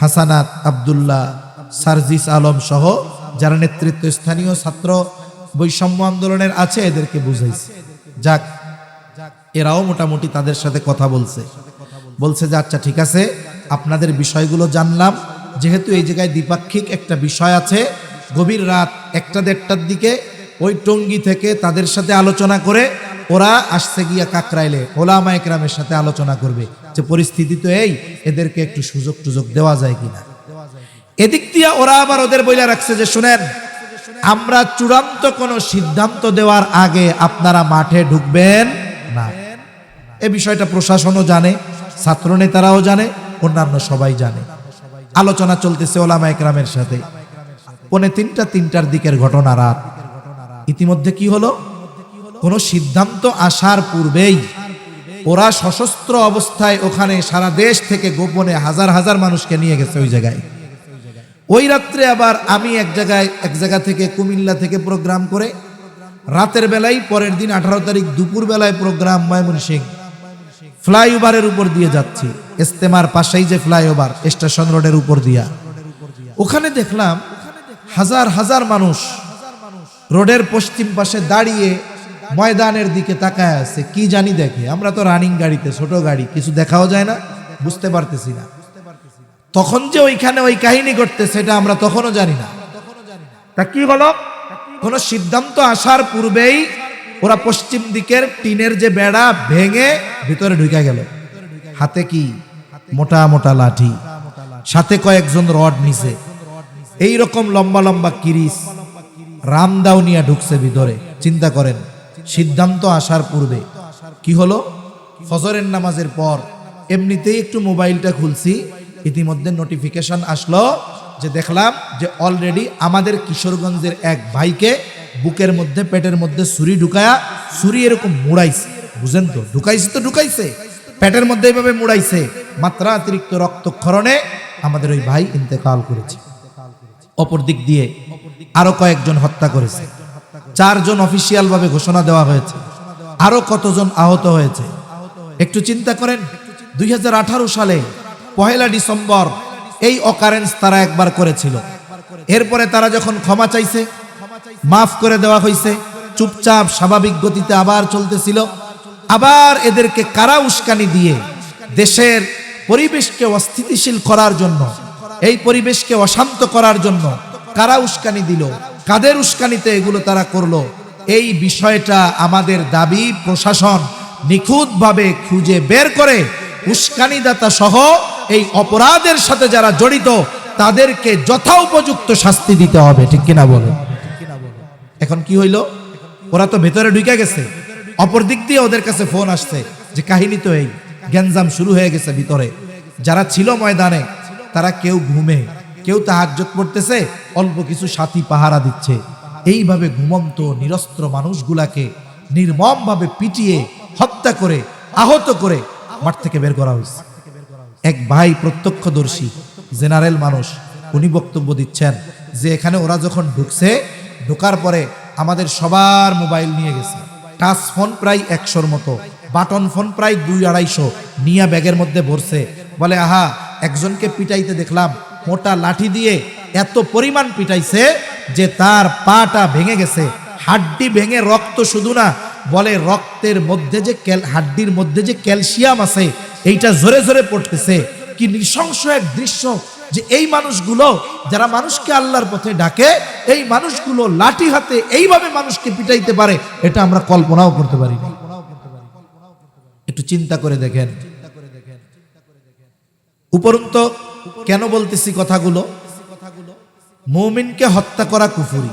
হাসানাত, আব্দুল্লাহ, সার্জিস আলম সহ যারা নেতৃত্ব স্থানীয় ছাত্র বৈষম্য আন্দোলনের আছে, এদেরকে বুঝাইছে। যাক, এরাও মোটামুটি তাদের সাথে কথা বলছে যে আচ্ছা ঠিক আছে, আপনাদের বিষয়গুলো জানলাম, যেহেতু এই জায়গায় দ্বিপাক্ষিক একটা বিষয় আছে, গভীর রাত 1টা-1:30টার দিকে ওই টঙ্গী থেকে তাদের সাথে আলোচনা করে ওরা আসছে গিয়া কাকরাইলে উলামা ইকরামের সাথে আলোচনা করবে যে পরিস্থিতি তো এই, এদেরকে একটু সুযোগ দেওয়া যায় কিনা। এদিক দিয়ে ওরা আবার ওদের বইলা রাখছে যে শুনেন, আমরা চূড়ান্ত কোনো সিদ্ধান্ত দেওয়ার আগে আপনারা মাঠে ঢুকবেন না। এই বিষয়টা প্রশাসনও জানে, ছাত্র নেতারাও জানে, অন্যান্য সবাই জানে। আলোচনা চলতেছে উলামা ইকরামের সাথে। 2:45-3টার দিকের ঘটনা, রাত। ইতিমধ্যে কি হলো, কোনো সিদ্ধান্ত আসার পূর্বেই ওরা সশস্ত্র অবস্থায় ওখানে সারা দেশ থেকে গোপনে হাজার হাজার মানুষকে নিয়ে গেছে ওই জায়গায়। ওই রাত্রে আবার আমি এক জায়গা থেকে কুমিল্লা থেকে প্রোগ্রাম করে রাতের বেলায়, পরের দিন 18 তারিখ দুপুর বেলায় প্রোগ্রাম ময়মনসিংহ ফ্লাইওভারের উপর দিয়ে যাচ্ছি। ইজতেমার পাশেই যে ফ্লাইওভার, স্টেশন রোডের উপর দিয়া, ওখানে দেখলাম হাজার হাজার মানুষ রোডের পশ্চিম পাশে দাঁড়িয়ে ময়দানের দিকে তাকায় আছে। কি জানি দেখে, আমরা তো রানিং গাড়িতে, ছোট গাড়ি, কিছু দেখাও যায় না, বুঝতে পারতেছি না। তখন যে ওইখানে ওই কাহিনী ঘটতে সেটা আমরা তখনও জানি না। তা কি হলো, কোন সিদ্ধান্ত আসার পূর্বেই ওরা পশ্চিম দিকের টিনের যে বেড়া ভেঙে ভিতরে ঢুকে গেল। হাতে কি মোটা মোটা লাঠি, সাথে কয়েকজন রড নিছে, এই রকম লম্বা লম্বা কিরিস রামদাও নিয়ে ঢুকছে ভিতরে। চিন্তা করেন, সিদ্ধান্ত আসার পূর্বে কি হলো। ফজরের নামাজের পর এমনিতেই একটু মোবাইলটা খুলছি, ইতিমধ্যে নোটিফিকেশন আসলো যে দেখলাম যে অলরেডি আমাদের কিশোরগঞ্জের এক ভাইকে বুকের মধ্যে, পেটের মধ্যে ছুরি ঢুকায়া, ছুরি এরকম মুড়াইছে, বুঝেন তো, ঢুকাইছে পেটের মধ্যে এইভাবে মুড়াইছে, মাত্রাতিরিক্ত রক্তক্ষরণে আমাদের ওই ভাই ইন্তেকাল করেছে। অপর দিক দিয়ে আরো কয়েকজন হত্যা করেছে, 4 জন অফিসিয়াল ভাবে ঘোষণা দেওয়া হয়েছে, আরো কতজন আহত হয়েছে। একটু চিন্তা করেন, 2018 সালে 1 ডিসেম্বর এই অকারেন্স তারা একবার করেছিল। এরপরে তারা যখন ক্ষমা চাইছে, মাফ করে দেওয়া হয়েছে, চুপচাপ স্বাভাবিক গতিতে আবার চলতেছিল। আবার এদেরকে কারা উস্কানি দিয়ে দেশের পরিবেশকে অস্থিতিশীল করার জন্য, এই পরিবেশকে অশান্ত করার জন্য কারা উস্কানি দিল, কাদের উস্কানিতে এগুলো তারা করলো, এই বিষয়টা আমাদের দাবি প্রশাসন নিখুঁতভাবে খুঁজে বের করে উস্কানিদাতা সহ এই অপরাধের সাথে যারা জড়িত তাদেরকে যথোপযুক্ত শাস্তি দিতে হবে। ঠিক কিনা বলে? এখন কি হইল, ওরা তো ভেতরে ঢুকে গেছে, অপর দিক দিয়ে ওদের কাছে ফোন আসছে যে কাহিনী তো এই, গ্যাঞ্জাম শুরু হয়ে গেছে ভিতরে। যারা ছিল ময়দানে তারা কেউ ঘুমে, কেউ তাহাজ্জুদ পড়তেছে, অল্প কিছু সাথী পাহারা দিচ্ছে। এইভাবে ঘুমন্ত নিরস্ত্র মানুষগুলাকে নির্মমভাবে পিটিয়ে হত্যা করে আহত করে মাঠ থেকে বের করা হয়েছে। এক ভাই প্রত্যক্ষদর্শী জেনারেল মানুষ, উনি বক্তব্য দিচ্ছেন যে এখানে ওরা যখন ঢোকার পরে আমাদের সবার মোবাইল নিয়ে গেছে, টাচ ফোন প্রায় 100-র মতো, বাটন ফোন প্রায় 200-250 নিয়ে ব্যাগের মধ্যে ভরছে। বলে আহা, একজনকে পিটাইতে দেখলাম মোটা লাঠি দিয়ে এত পরিমাণ পিটাইছে যে তার পাটা ভেঙে গেছে, হাড্ডি ভেঙে রক্ত শুধু না, বলে রক্তের মধ্যে যে হাড্ডির মধ্যে যে ক্যালসিয়াম আছে এইটা জোরে জোরে পড়তেছে। কি নৃশংস এক দৃশ্য যে এই মানুষগুলো যারা মানুষকে আল্লাহর পথে ডাকে, এই মানুষগুলো লাঠি হাতে এইভাবে মানুষকে পিটাইতে পারে, এটা আমরা কল্পনাও করতে পারি না। একটু চিন্তা করে দেখেন। উপরন্ত কেন বলতেছি কথাগুলো? মুমিনকে হত্যা করা কুফরি,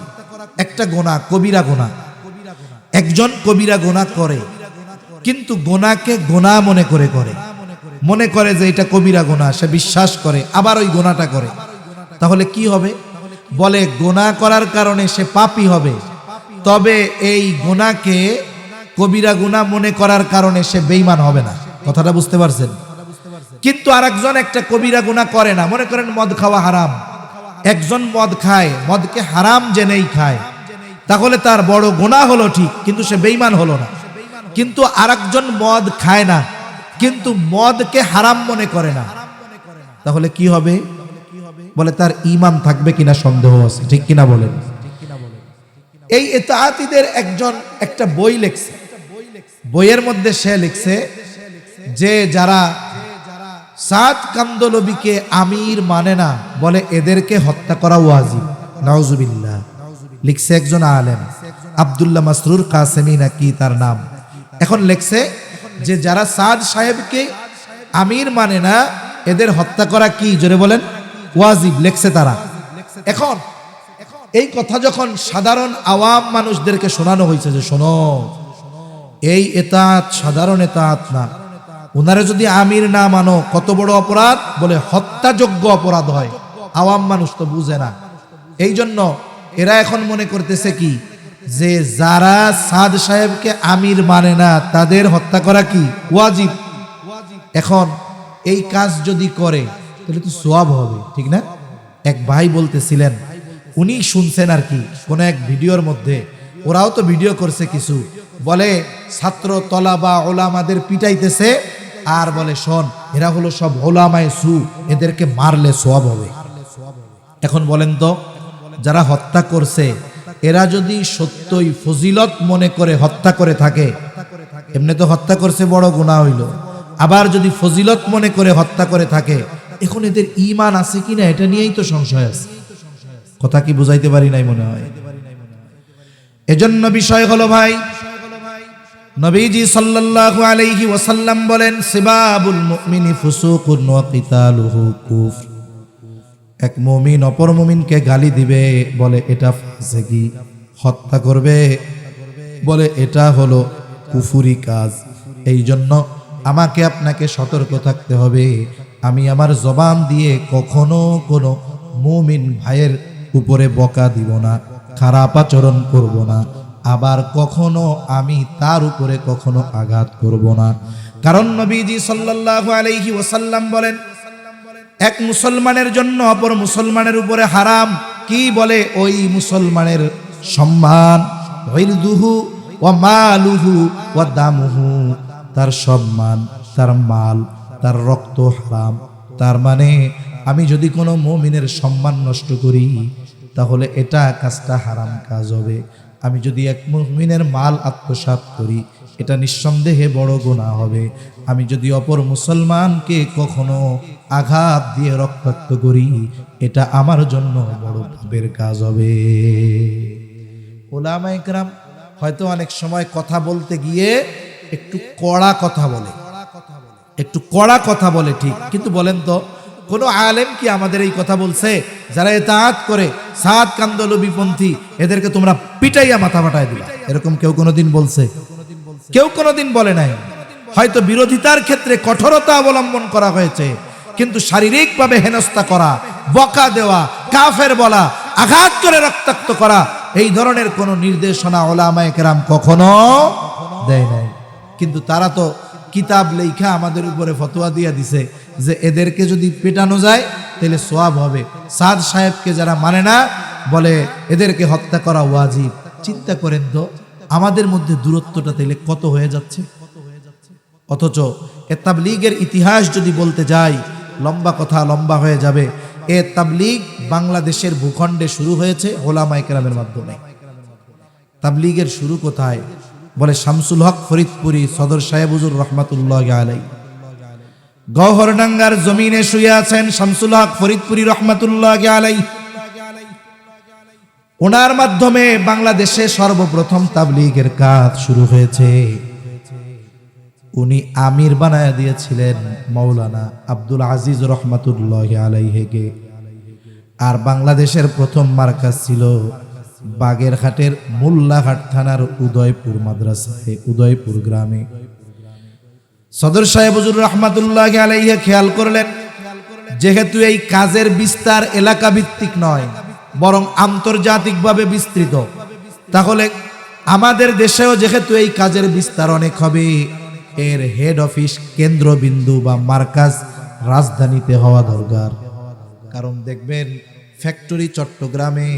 একটা গোনা, কবিরা গোনা। একজন কবিরা গোনা করে, কিন্তু গোনাকে গোনা মনে করে যে এটা কবিরা গোনা, সে বিশ্বাস করে, আবার ওই গোনাটা করে। তাহলে কি হবে? বলে গোনা করার কারণে সে পাপী হবে, তবে এই গোনাকে কবিরা গুনাহ মনে করার কারণে সে বেঈমান হবে না। কথাটা বুঝতে পারছেন? কিন্তু আরেকজন একটা কবিরা গুনাহ করে না, মনে করেন মদ খাওয়া হারাম, একজন মদ খায়, মদকে হারাম জেনেই খায়, তাহলে তার বড় গুনাহ হলো ঠিক, কিন্তু সে বেঈমান হলো না। কিন্তু আরেকজন মদ খায় না, কিন্তু মদকে হারাম মনে করে না, তাহলে কি হবে? বলে তার ঈমান থাকবে কিনা সন্দেহ আছে, ঠিক কিনা বলেন? এই ইতাআতীদের একজন একটা বই লিখছে, বইয়ের মধ্যে সে লিখছে যে যারা সাদ কান্দলবিকে আমির মানে না, বলে এদেরকে হত্যা করা ওয়াজিব। নাউজুবিল্লাহ। লিখছে একজন আলেম, আব্দুল্লাহ মাসরুর কাসেমি নাকি তার নাম। এখন লিখছে যে যারা সাদ সাহেবকে আমির মানে না, এদের হত্যা করা কি, জোরে বলেন, ওয়াজিব। লিখছে তারা। এখন এই কথা যখন সাধারণ আওয়াম মানুষদেরকে শোনানো হয়েছে যে শোনো, এই ইতাআত সাধারণ ইতাআত না, ওনারা যদি আমির না মানো কত বড় অপরাধ, বলে হত্যাযোগ্য অপরাধ হয়। আওয়াম মানুষ তো বুঝে না, এই জন্য এরা এখন মনে করতেছে কি যে যারা সাদ সাহেবকে আমির মানে না তাদের হত্যা করা কি ওয়াজিব। এখন এই কাজ যদি করে তাহলে তো সওয়াব হবে, ঠিক না? এক ভাই বলতেছিলেন, উনি শুনছেন আর কি কোন এক ভিডিওর মধ্যে, ওরাও তো ভিডিও করছে কিছু, বলে ছাত্র তলাবা ওলামাদের পিটাইতেছে আর বলে শোন এরা হলো সব ওলামায়ে সু, এদেরকে মারলে সওয়াব হবে। এখন বলেন তো, যারা হত্যা করছে এরা যদি সত্যই ফজিলত মনে করে হত্যা করে থাকে, এমনি তো হত্যা করছে বড় গুনাহ হইল, আবার যদি ফজিলত মনে করে হত্যা করে থাকে, এখন এদের ঈমান আছে কিনা এটা নিয়েই তো সংশয় আছে। কথা কি বুঝাইতে পারি নাই মনে হয়? এজন্য বিষয় হলো ভাই, নবীজি সাল্লাল্লাহু আলাইহি ওয়াসাল্লাম বলেন সিবাবুল মুমিনি ফুসুকুন ওয়া কিতালুহু কুফর। এক মুমিন অপর মুমিনকে গালি দিবে, বলে এটা ফাসিকি, হত্যা করবে, বলে এটা হলো কুফরি কাজ। এই জন্য আমাকে আপনাকে সতর্ক থাকতে হবে, আমি আমার জবান দিয়ে কখনো কোনো মুমিন ভাইয়ের উপরে বকা দিব না, খারাপ আচরণ করব না, আবার কখনো আমি তার উপরে কখনো আঘাত করব না। কারণ নবীজি সাল্লাল্লাহু আলাইহি ওয়াসাল্লাম বলেন এক মুসলমানের জন্য অপর মুসলমানের উপরে হারাম কি, বলে ওই মুসলমানের সম্মান, ইরদুহু ওয়া মালুহু ওয়া দামুহু, তার সম্মান, তার মাল, তার রক্ত হারাম। তার মানে আমি যদি কোনো মুমিনের সম্মান নষ্ট করি তাহলে এটা কাজটা হারাম কাজ হবে। আমি যদি এক মুমিনের মাল আত্মসাৎ করি এটা নিঃসন্দেহে বড় গুনাহ হবে। আমি যদি অপর মুসলমানকে কখনো আঘাত দিয়ে রক্তাক্ত করি এটা আমার জন্য বড় পাপের কাজ হবে। উলামায়ে কেরাম হয়তো অনেক সময় কথা বলতে গিয়ে একটু কড়া কথা বলে, ঠিক, কিন্তু বলেন তো কোন আলেম কি আমাদের এই কথা বলছে যারা ইতাআত করে সাদ কান্দলবিপন্থী এদেরকে তোমরা পিটাইয়া মাথা ফাটায় দিবা? এরকম কেউ কোনোদিন বলছে? কেউ কোনোদিন বলে নাই। হয়তো বিরোধিতার ক্ষেত্রে কঠোরতা অবলম্বন করা হয়েছে, কিন্তু শারীরিকভাবে হেনস্থা করা, বকা দেওয়া, কাফের বলা, আঘাত করে রক্তাক্ত করা, এই ধরনের কোনো নির্দেশনা উলামায়ে কেরাম কখনো দেয় নাই। কিন্তু তারা তো কিতাব লেখা আমাদের উপরে ফতোয়া দিয়ে দিছে যে এদেরকে যদি পেটানো যায় তাহলে সওয়াব হবে। সাদ সাহেবকে যারা মানে না বলে এদেরকে হত্যা করা ওয়াজিব। চিন্তা করেন তো আমাদের মধ্যে দূরত্বটা তাহলে কত হয়ে যাচ্ছে। অথচ এ তাবলীগের ইতিহাস যদি বলতে যাই লম্বা কথা লম্বা হয়ে যাবে। এ তাবলীগ বাংলাদেশের ভূখণ্ডে শুরু হয়েছে উলামায়ে কেরামের মাধ্যমে। তাবলীগের শুরু কোথায়? বলে শামসুল হক ফরিদপুরি সদর সাহেব হুজুর রহমাতুল্লাহি আলাইহি গওহরডাঙ্গার জমিনে শুয়ে আছেন শামসুল হক ফরিদপুরি রহমাতুল্লাহি আলাইহি। ওনার মাধ্যমে বাংলাদেশে সর্বপ্রথম তাবলীগের কাজ শুরু হয়েছে। উনি আমির বানায় দিয়েছিলেন মাওলানা আব্দুল আজিজ রহমাতুল্লাহি আলাইহিকে। আর বাংলাদেশের প্রথম মার্কাজ ছিল বাগেরহাটের মোল্লাহাট থানার উদয়পুর মাদ্রাসায়, উদয়পুর গ্রামে। সদর সাহেব হুজুর রহমাতুল্লাহি আলাইহি খেয়াল করলেন যেহেতু এই কাজের বিস্তার এলাকা ভিত্তিক নয় বরং আন্তর্জাতিকভাবে বিস্তৃত, তাহলে আমাদের দেশেও যেহেতু এই কাজের বিস্তার অনেক হবে, এর হেড অফিস কেন্দ্রবিন্দু বা মার্কাজ রাজধানীতে হওয়া দরকার। কারণ দেখবেন ফ্যাক্টরি চট্টগ্রামে,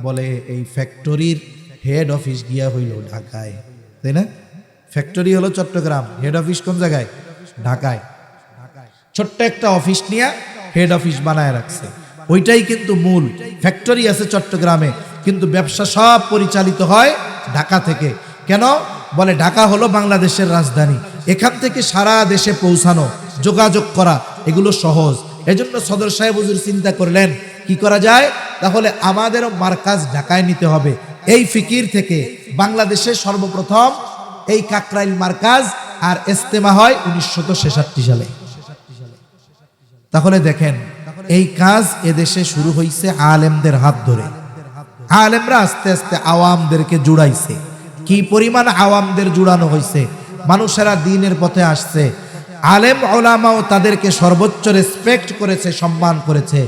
বলে এই ফ্যাক্টরির হেড অফিস গিয়া হইল ঢাকায়, তাই না? ফ্যাক্টরি হলো চট্টগ্রাম, হেড অফিস কোন জায়গায়? ঢাকায়। ছোট্ট একটা অফিস নিয়ে হেড অফিস বানায় রাখছে, ওইটাই কিন্তু মূল। ফ্যাক্টরি আছে চট্টগ্রামে কিন্তু ব্যবসা সব পরিচালিত হয় ঢাকা থেকে। কেন? বলে ঢাকা হলো বাংলাদেশের রাজধানী, এখান থেকে সারা দেশে পৌঁছানো, যোগাযোগ করা এগুলো সহজ। এজন্য সদর সাহেব হুজুর চিন্তা করলেন কি করা যায়, তাহলে আমাদেরও মার্কাজ ঢাকায় নিতে হবে। এই ফিকির থেকে বাংলাদেশে সর্বপ্রথম এই কাকরাইল মার্কাজ, আর ইজতেমা হয় 1966 সালে। তাহলে দেখেন এই কাজ এদেশে শুরু হয়েছে আলেমদের হাত ধরে। আলেমরা আস্তে আস্তে আওয়ামদেরকে জুড়াইছে। কি পরিমাণ আওয়ামদের জুড়ানো হয়েছে, মানুষেরা দ্বীনের পথে আসছে। আলেম ওলামাও তাদেরকে সর্বোচ্চ রেসপেক্ট করেছে, সম্মান করেছে।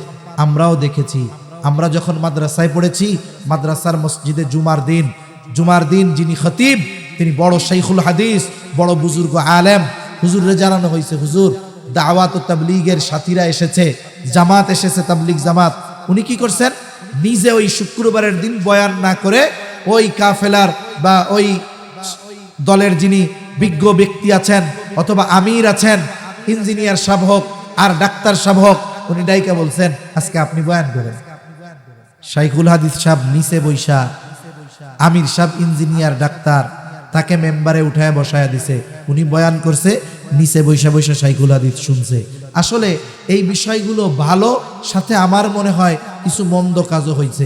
আমরাও দেখেছি, আমরা যখন মাদ্রাসায় পড়েছি, মাদ্রাসার মসজিদে জুমার দিন যিনি খতিব তিনি বড় শাইখুল হাদিস, বড় বুজুর্গ আলেম। হুজুরে জানানো হয়েছে হুজুর দাওয়াত ও তাবলীগের সাথীরা এসেছে, জামাত এসেছে, তাবলীগ জামাত। উনি কি করছেন, নিজে ওই শুক্রবারের দিন বয়ান না করে ওই কাফেলার বা ওই দলের যিনি বিজ্ঞ ব্যক্তি আছেন অথবা আমির আছেন, ইঞ্জিনিয়ার সাহেব হোক আর ডাক্তার সাহেব হোক, উনি ডাইকা বলছেন আজকে আপনি বয়ান করেন। শাইখুল হাদিস সাহেব নিচে বৈশা, আমির সাহেব ইঞ্জিনিয়ার ডাক্তার, তাকে মেম্বারে উঠায় বসায় দিছে, উনি বয়ান করছে, নিচে বৈশা বৈশা শাইখুল হাদিস শুনছে। আসলে এই বিষয়গুলো ভালো, সাথে আমার মনে হয় কিছু মন্দ কাজও হয়েছে।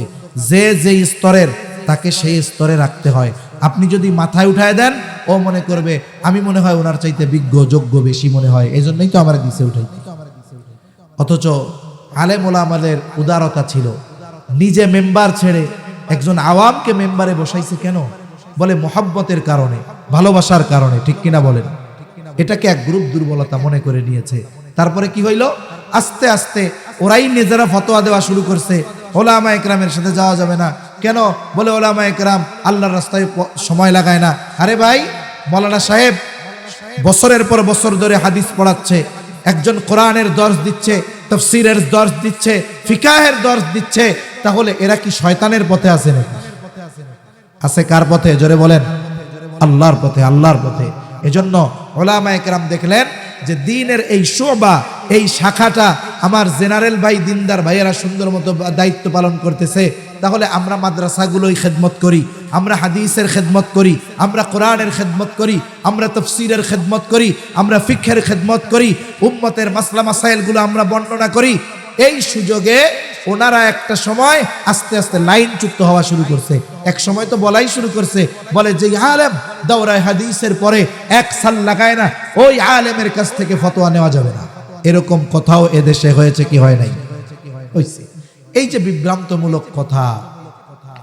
যে স্তরের তাকে সেই স্তরে রাখতে হয়। আপনি যদি মাথায় উঠায় দেন, ও মনে করবে আমি মনে হয় ওনার চাইতে বিজ্ঞ যোগ্য বেশি মনে হয়, এই জন্যই তো আমার দিছে উঠাই। অথচ আলেম ওলামাদের উদারতা ছিল, নিজে মেম্বার ছেড়ে একজন আওয়ামকে মেম্বারে বসাইছে। কেন? বলে মোহাব্বতের কারণে, ভালোবাসার কারণে। ঠিক কিনা বলেন? এটাকে এক গ্রুপ দুর্বলতা মনে করে নিয়েছে। তারপরে কি হইল, আস্তে আস্তে ওরাই নিজেরা ফতোয়া দেওয়া শুরু করছে ওলামায়ে কেরামের সাথে যাওয়া যাবে না। কেন? বলে ওলামায়ে কেরাম আল্লাহর রাস্তায় সময় লাগায় না। আরে ভাই, মৌলানা সাহেব বছরের পর বছর ধরে হাদিস পড়াচ্ছে, একজন কোরআনের দর্স দিচ্ছে, তাফসীরের দর্স দিচ্ছে, ফিকাহের দর্স দিচ্ছে, তাহলে এরা কি শয়তানের পথে আছে নাকি? আছে কার পথে? জোরে বলেন, আল্লাহর পথে, আল্লাহর পথে। এজন্য উলামায়ে কেরাম দেখলেন যে দ্বীনের এই শুবা, এই শাখাটা আমার জেনারেল ভাই, দিনদার ভাইয়েরা সুন্দর মতো দায়িত্ব পালন করতেছে, তাহলে আমরা মাদ্রাসাগুলোই খেদমত করি, আমরা হাদিসের খেদমত করি, আমরা কোরআনের খেদমত করি, আমরা তাফসীরের খেদমত করি, আমরা ফিকহের খেদমত করি, উম্মতের মাসলা মাসাইলগুলো আমরা বর্ণনা করি। এই সুযোগে ওনারা একটা সময় আস্তে আস্তে লাইন যুক্ত হওয়া শুরু করছে। এক সময় তো বলাই শুরু করছে, বলে যে আলেম দাওরায়ে হাদিসের পরে এক সাল লাগায় না, ওই আলেমের কাছ থেকে ফতোয়া নেওয়া যাবে না। এরকম কথাও এদেশে হয়েছে কি হয় নাই? হয়েছে। এই যে বিভ্রান্তমূলক কথা,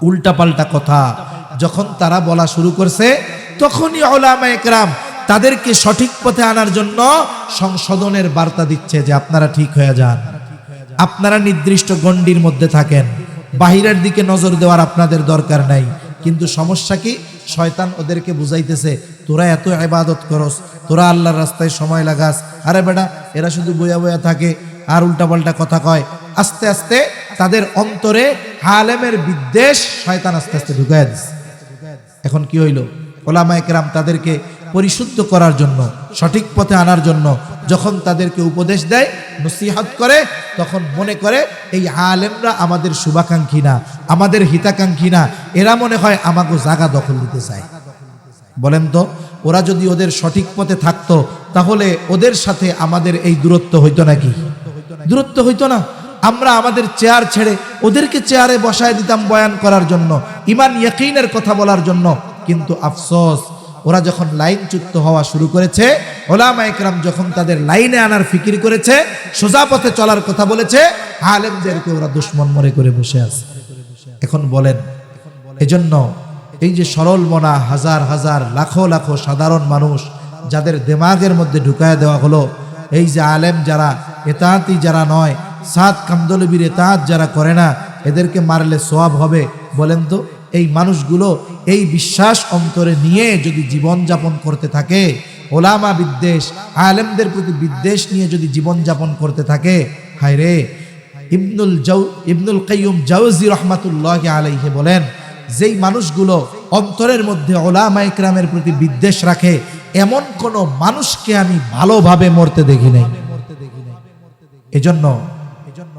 উল্টাপাল্টা কথা যখন তারা বলা শুরু করছে, তখনই উলামায়ে কেরাম তাদেরকে সঠিক পথে আনার জন্য সংশোধনের বার্তা দিচ্ছে যে আপনারা ঠিক হয়ে যান, আপনারা নির্দিষ্ট গণ্ডির মধ্যে থাকেন, বাহিরের দিকে নজর দেওয়ার আপনাদের দরকার নাই। কিন্তু সমস্যা কি, শয়তান ওদেরকে বুঝাইতেছে তোরা এত ইবাদত করস, তোরা আল্লাহর রাস্তায় সময় লাগাস, আরে বেটা এরা শুধু বইয়া বইয়া থাকে আর উল্টাপাল্টা কথা কয়। আস্তে আস্তে তাদের অন্তরে আলেমের বিদ্বেষ শয়তান আস্তে আস্তে ঢুকাইয়া দিচ্ছে। এখন কি হইল, ওলামায়ে কেরাম তাদেরকে পরিশুদ্ধ করার জন্য, সঠিক পথে আনার জন্য যখন তাদেরকে উপদেশ দেয়, নসিহত করে, তখন মনে করে এই আলেমরা আমাদের শুভাকাঙ্ক্ষী না, আমাদের হিতাকাঙ্ক্ষী না, এরা মনে হয় আমাকে জায়গা দখল দিতে চায়। বলেন তো, ওরা যদি ওদের সঠিক পথে থাকতো তাহলে ওদের সাথে আমাদের এই দূরত্ব হইতো নাকি? দূরত্ব হইতো না। আমরা আমাদের চেয়ার ছেড়ে ওদেরকে চেয়ারে বসায় দিতাম বয়ান করার জন্য, ঈমান ইয়াকিনের কথা বলার জন্য। কিন্তু আফসোস, ওরা যখন লাইনচ্যুত হওয়া শুরু করেছে, ওলামায়ে কেরাম যখন তাদের লাইনে আনার ফিকির করেছে, সোজা পথে চলার কথা বলেছে, আলেমদেরকে ওরা দুশমন মনে করে বসে আছে। এখন বলেন, এজন্য এই যে সরল মনা হাজার হাজার লাখো লাখো সাধারণ মানুষ যাদের দিমাগের মধ্যে ঢুকায় দেওয়া হলো, এই যে আলেম যারা এতাআতি যারা নয়, সাদ কামদলবির এতাআত যারা করে না, এদেরকে মারলে সওয়াব হবে। বলেন তো, এই মানুষগুলো এই বিশ্বাস অন্তরে নিয়ে যদি জীবন যাপন করতে থাকে, ওলামা বিদ্বেষ, আলেমদের প্রতি বিদ্বেষ নিয়ে যদি জীবন যাপন করতে থাকে, হায় রে। ইবনুল কাইয়ুম জাওজি রাহমাতুল্লাহি আলাইহি বলেন, যেই মানুষগুলো অন্তরের মধ্যে ওলামায়ে কেরামের প্রতি বিদ্বেষ রাখে, এমন কোন মানুষকে আমি ভালোভাবে মরতে দেখি নাই। এজন্য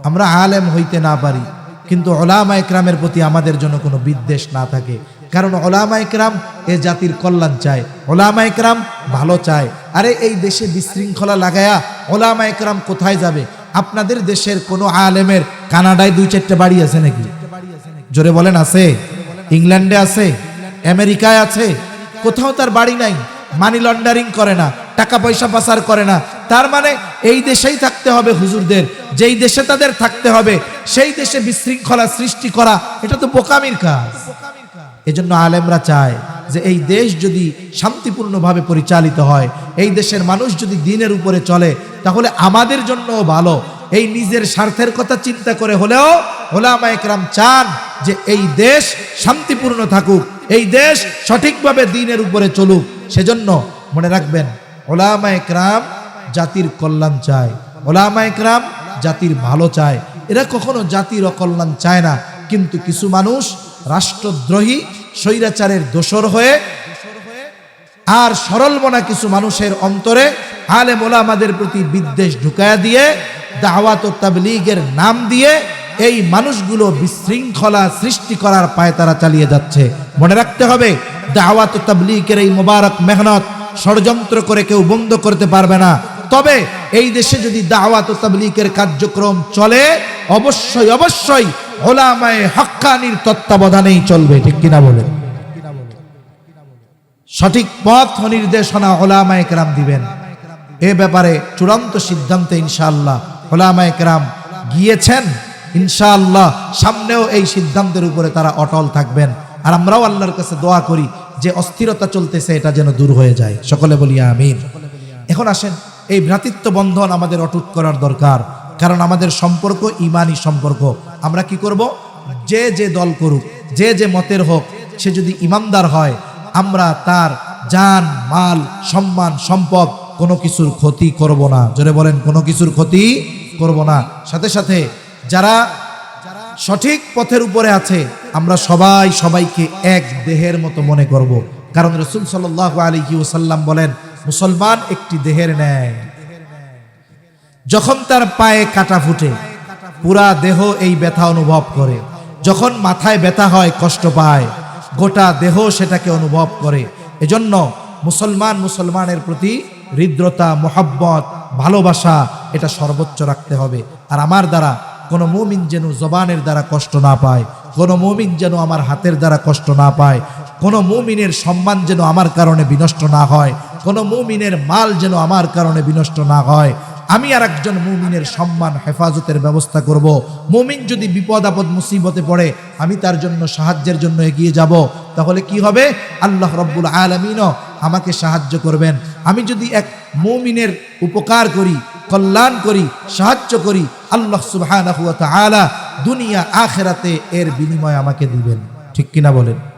আমরা আলেম হইতে না পারি, কিন্তু ওলামায়ে কেরামের প্রতি আমাদের জন্য কোনো বিদ্বেষ না থাকে। কারণ ওলামায়ে কেরাম এ জাতির কল্যাণ চায়, ওলামায়ে কেরাম ভালো চায়। আরে এই দেশে বিশৃঙ্খলা লাগায়া ওলামায়ে কেরাম কোথায় যাবে? আপনাদের দেশের কোনো আলেমের কানাডায় 2-4টা বাড়ি আছে নাকি? জোরে বলেন, আছে? ইংল্যান্ডে আছে, আমেরিকায় আছে, কোথাও তার বাড়ি নাই। মানি লন্ডারিং করে না, টাকা পয়সা পাচার করে না। তার মানে এই দেশেই থাকতে হবে হুজুরদের, যেই দেশে তাদের থাকতে হবে সেই দেশে বিশৃঙ্খলা সৃষ্টি করা, এটা তো বোকামির কাজ। এজন্য আলেমরা চায় যে এই দেশ যদি শান্তিপূর্ণভাবে পরিচালিত হয়, এই দেশের মানুষ যদি দ্বীনের উপরে চলে, তাহলে আমাদের জন্যও ভালো। এই নিজের স্বার্থের কথা চিন্তা করে হলেও ওলামায়ে কেরাম চান যে এই দেশ শান্তিপূর্ণ থাকুক, এই দেশ সঠিকভাবে দ্বীনের উপরে চলুক। সেজন্য মনে রাখবেন, ওলামায়ে কেরাম জাতির কল্যাণ চায়, ওলামায়ে কেরাম জাতির ভালো চায়। এরা কখনো জাতির অকল্যাণ চায় না। কিন্তু কিছু মানুষ রাষ্ট্রদ্রোহী, স্বৈরাচারের দোসর হয়ে, আর সরল মনা কিছু মানুষের অন্তরে আলেম ওলামাদের প্রতি বিদ্বেষ ঢুকায়া দিয়ে, দাওয়াত ও তাবলীগের নাম দিয়ে এই মানুষগুলো বিশৃঙ্খলা সৃষ্টি করার পায়তারা চালিয়ে যাচ্ছে। মনে রাখতে হবে, দাওয়াত ও তাবলীগের এই মোবারক মেহনত ষড়যন্ত্র করে কেউ বন্ধ করতে পারবে না। তবে এই দেশে যদি দাওয়াত ও তাবলীগের কার্যক্রম চলে, অবশ্যই অবশ্যই উলামায়ে হাক্কানির তত্ত্বাবধানেই চলবে। ঠিক কিনা বলেন? সঠিক পথ নির্দেশনা উলামায়ে কেরাম দিবেন। এ ব্যাপারে চূড়ান্ত সিদ্ধান্তে ইনশাআল্লাহ উলামায়ে কেরাম গিয়েছেন। ইনশাআল্লাহ সামনেও এই সিদ্ধান্তের উপরে তারা অটল থাকবেন। আর আমরাও আল্লাহর কাছে দোয়া করি যে অস্থিরতা চলতেছে এটা যেন দূর হয়ে যায়। সকলে বলি আমিন। এখন আসেন, এই ভ্রাতৃত্ব বন্ধন আমাদের অটুট করার দরকার, কারণ আমাদের সম্পর্ক ঈমানি সম্পর্ক। আমরা কি করব? যে যে দল করুক, যে যে মতের হোক, সে যদি ইমানদার হয়, আমরা তার জান, মাল, সম্মান, সম্পদ কোনো কিছুর ক্ষতি করব না। জোরে বলেন, কোনো কিছুর ক্ষতি করব না। সাথে সাথে যারা সঠিক পথের উপরে আছে, আমরা সবাই সবাইকে এক দেহের মতো মনে করব। কারণ রাসূল সাল্লাল্লাহু আলাইহি ওয়াসাল্লাম বলেন, মুসলমান একটি দেহের ন্যায়। যখন তার পায়ে কাটা ফুটে, পুরা দেহ এই ব্যথা অনুভব করে। যখন মাথায় ব্যথা হয়, কষ্ট পায়, গোটা দেহ সেটাকে অনুভব করে। এজন্য মুসলমানের প্রতি হৃদ্রতা, মোহাব্বত, ভালোবাসা এটা সর্বোচ্চ রাখতে হবে। আর আমার দ্বারা কোনো মুমিন যেন জবানের দ্বারা কষ্ট না পায়, কোনো মুমিন যেন আমার হাতের দ্বারা কষ্ট না পায়, কোনো মুমিনের সম্মান যেন আমার কারণে বিনষ্ট না হয়, কোনো মুমিনের মাল যেন আমার কারণে বিনষ্ট না হয়। আমি আর একজন মুমিনের সম্মান হেফাজতের ব্যবস্থা করব। মুমিন যদি বিপদ আপদ মুসিবতে পড়ে, আমি তার জন্য সাহায্যের জন্য এগিয়ে যাব। তাহলে কি হবে? আল্লাহ রাব্বুল আলামিনও আমাকে সাহায্য করবেন, আমি যদি এক মুমিনের উপকার করি, কল্যাণ করি, সাহায্য করি, আল্লাহ সুবহানাহু ওয়া তাআলা দুনিয়া আখিরাতে এর বিনিময় আমাকে দিবেন। ঠিক কিনা বলেন?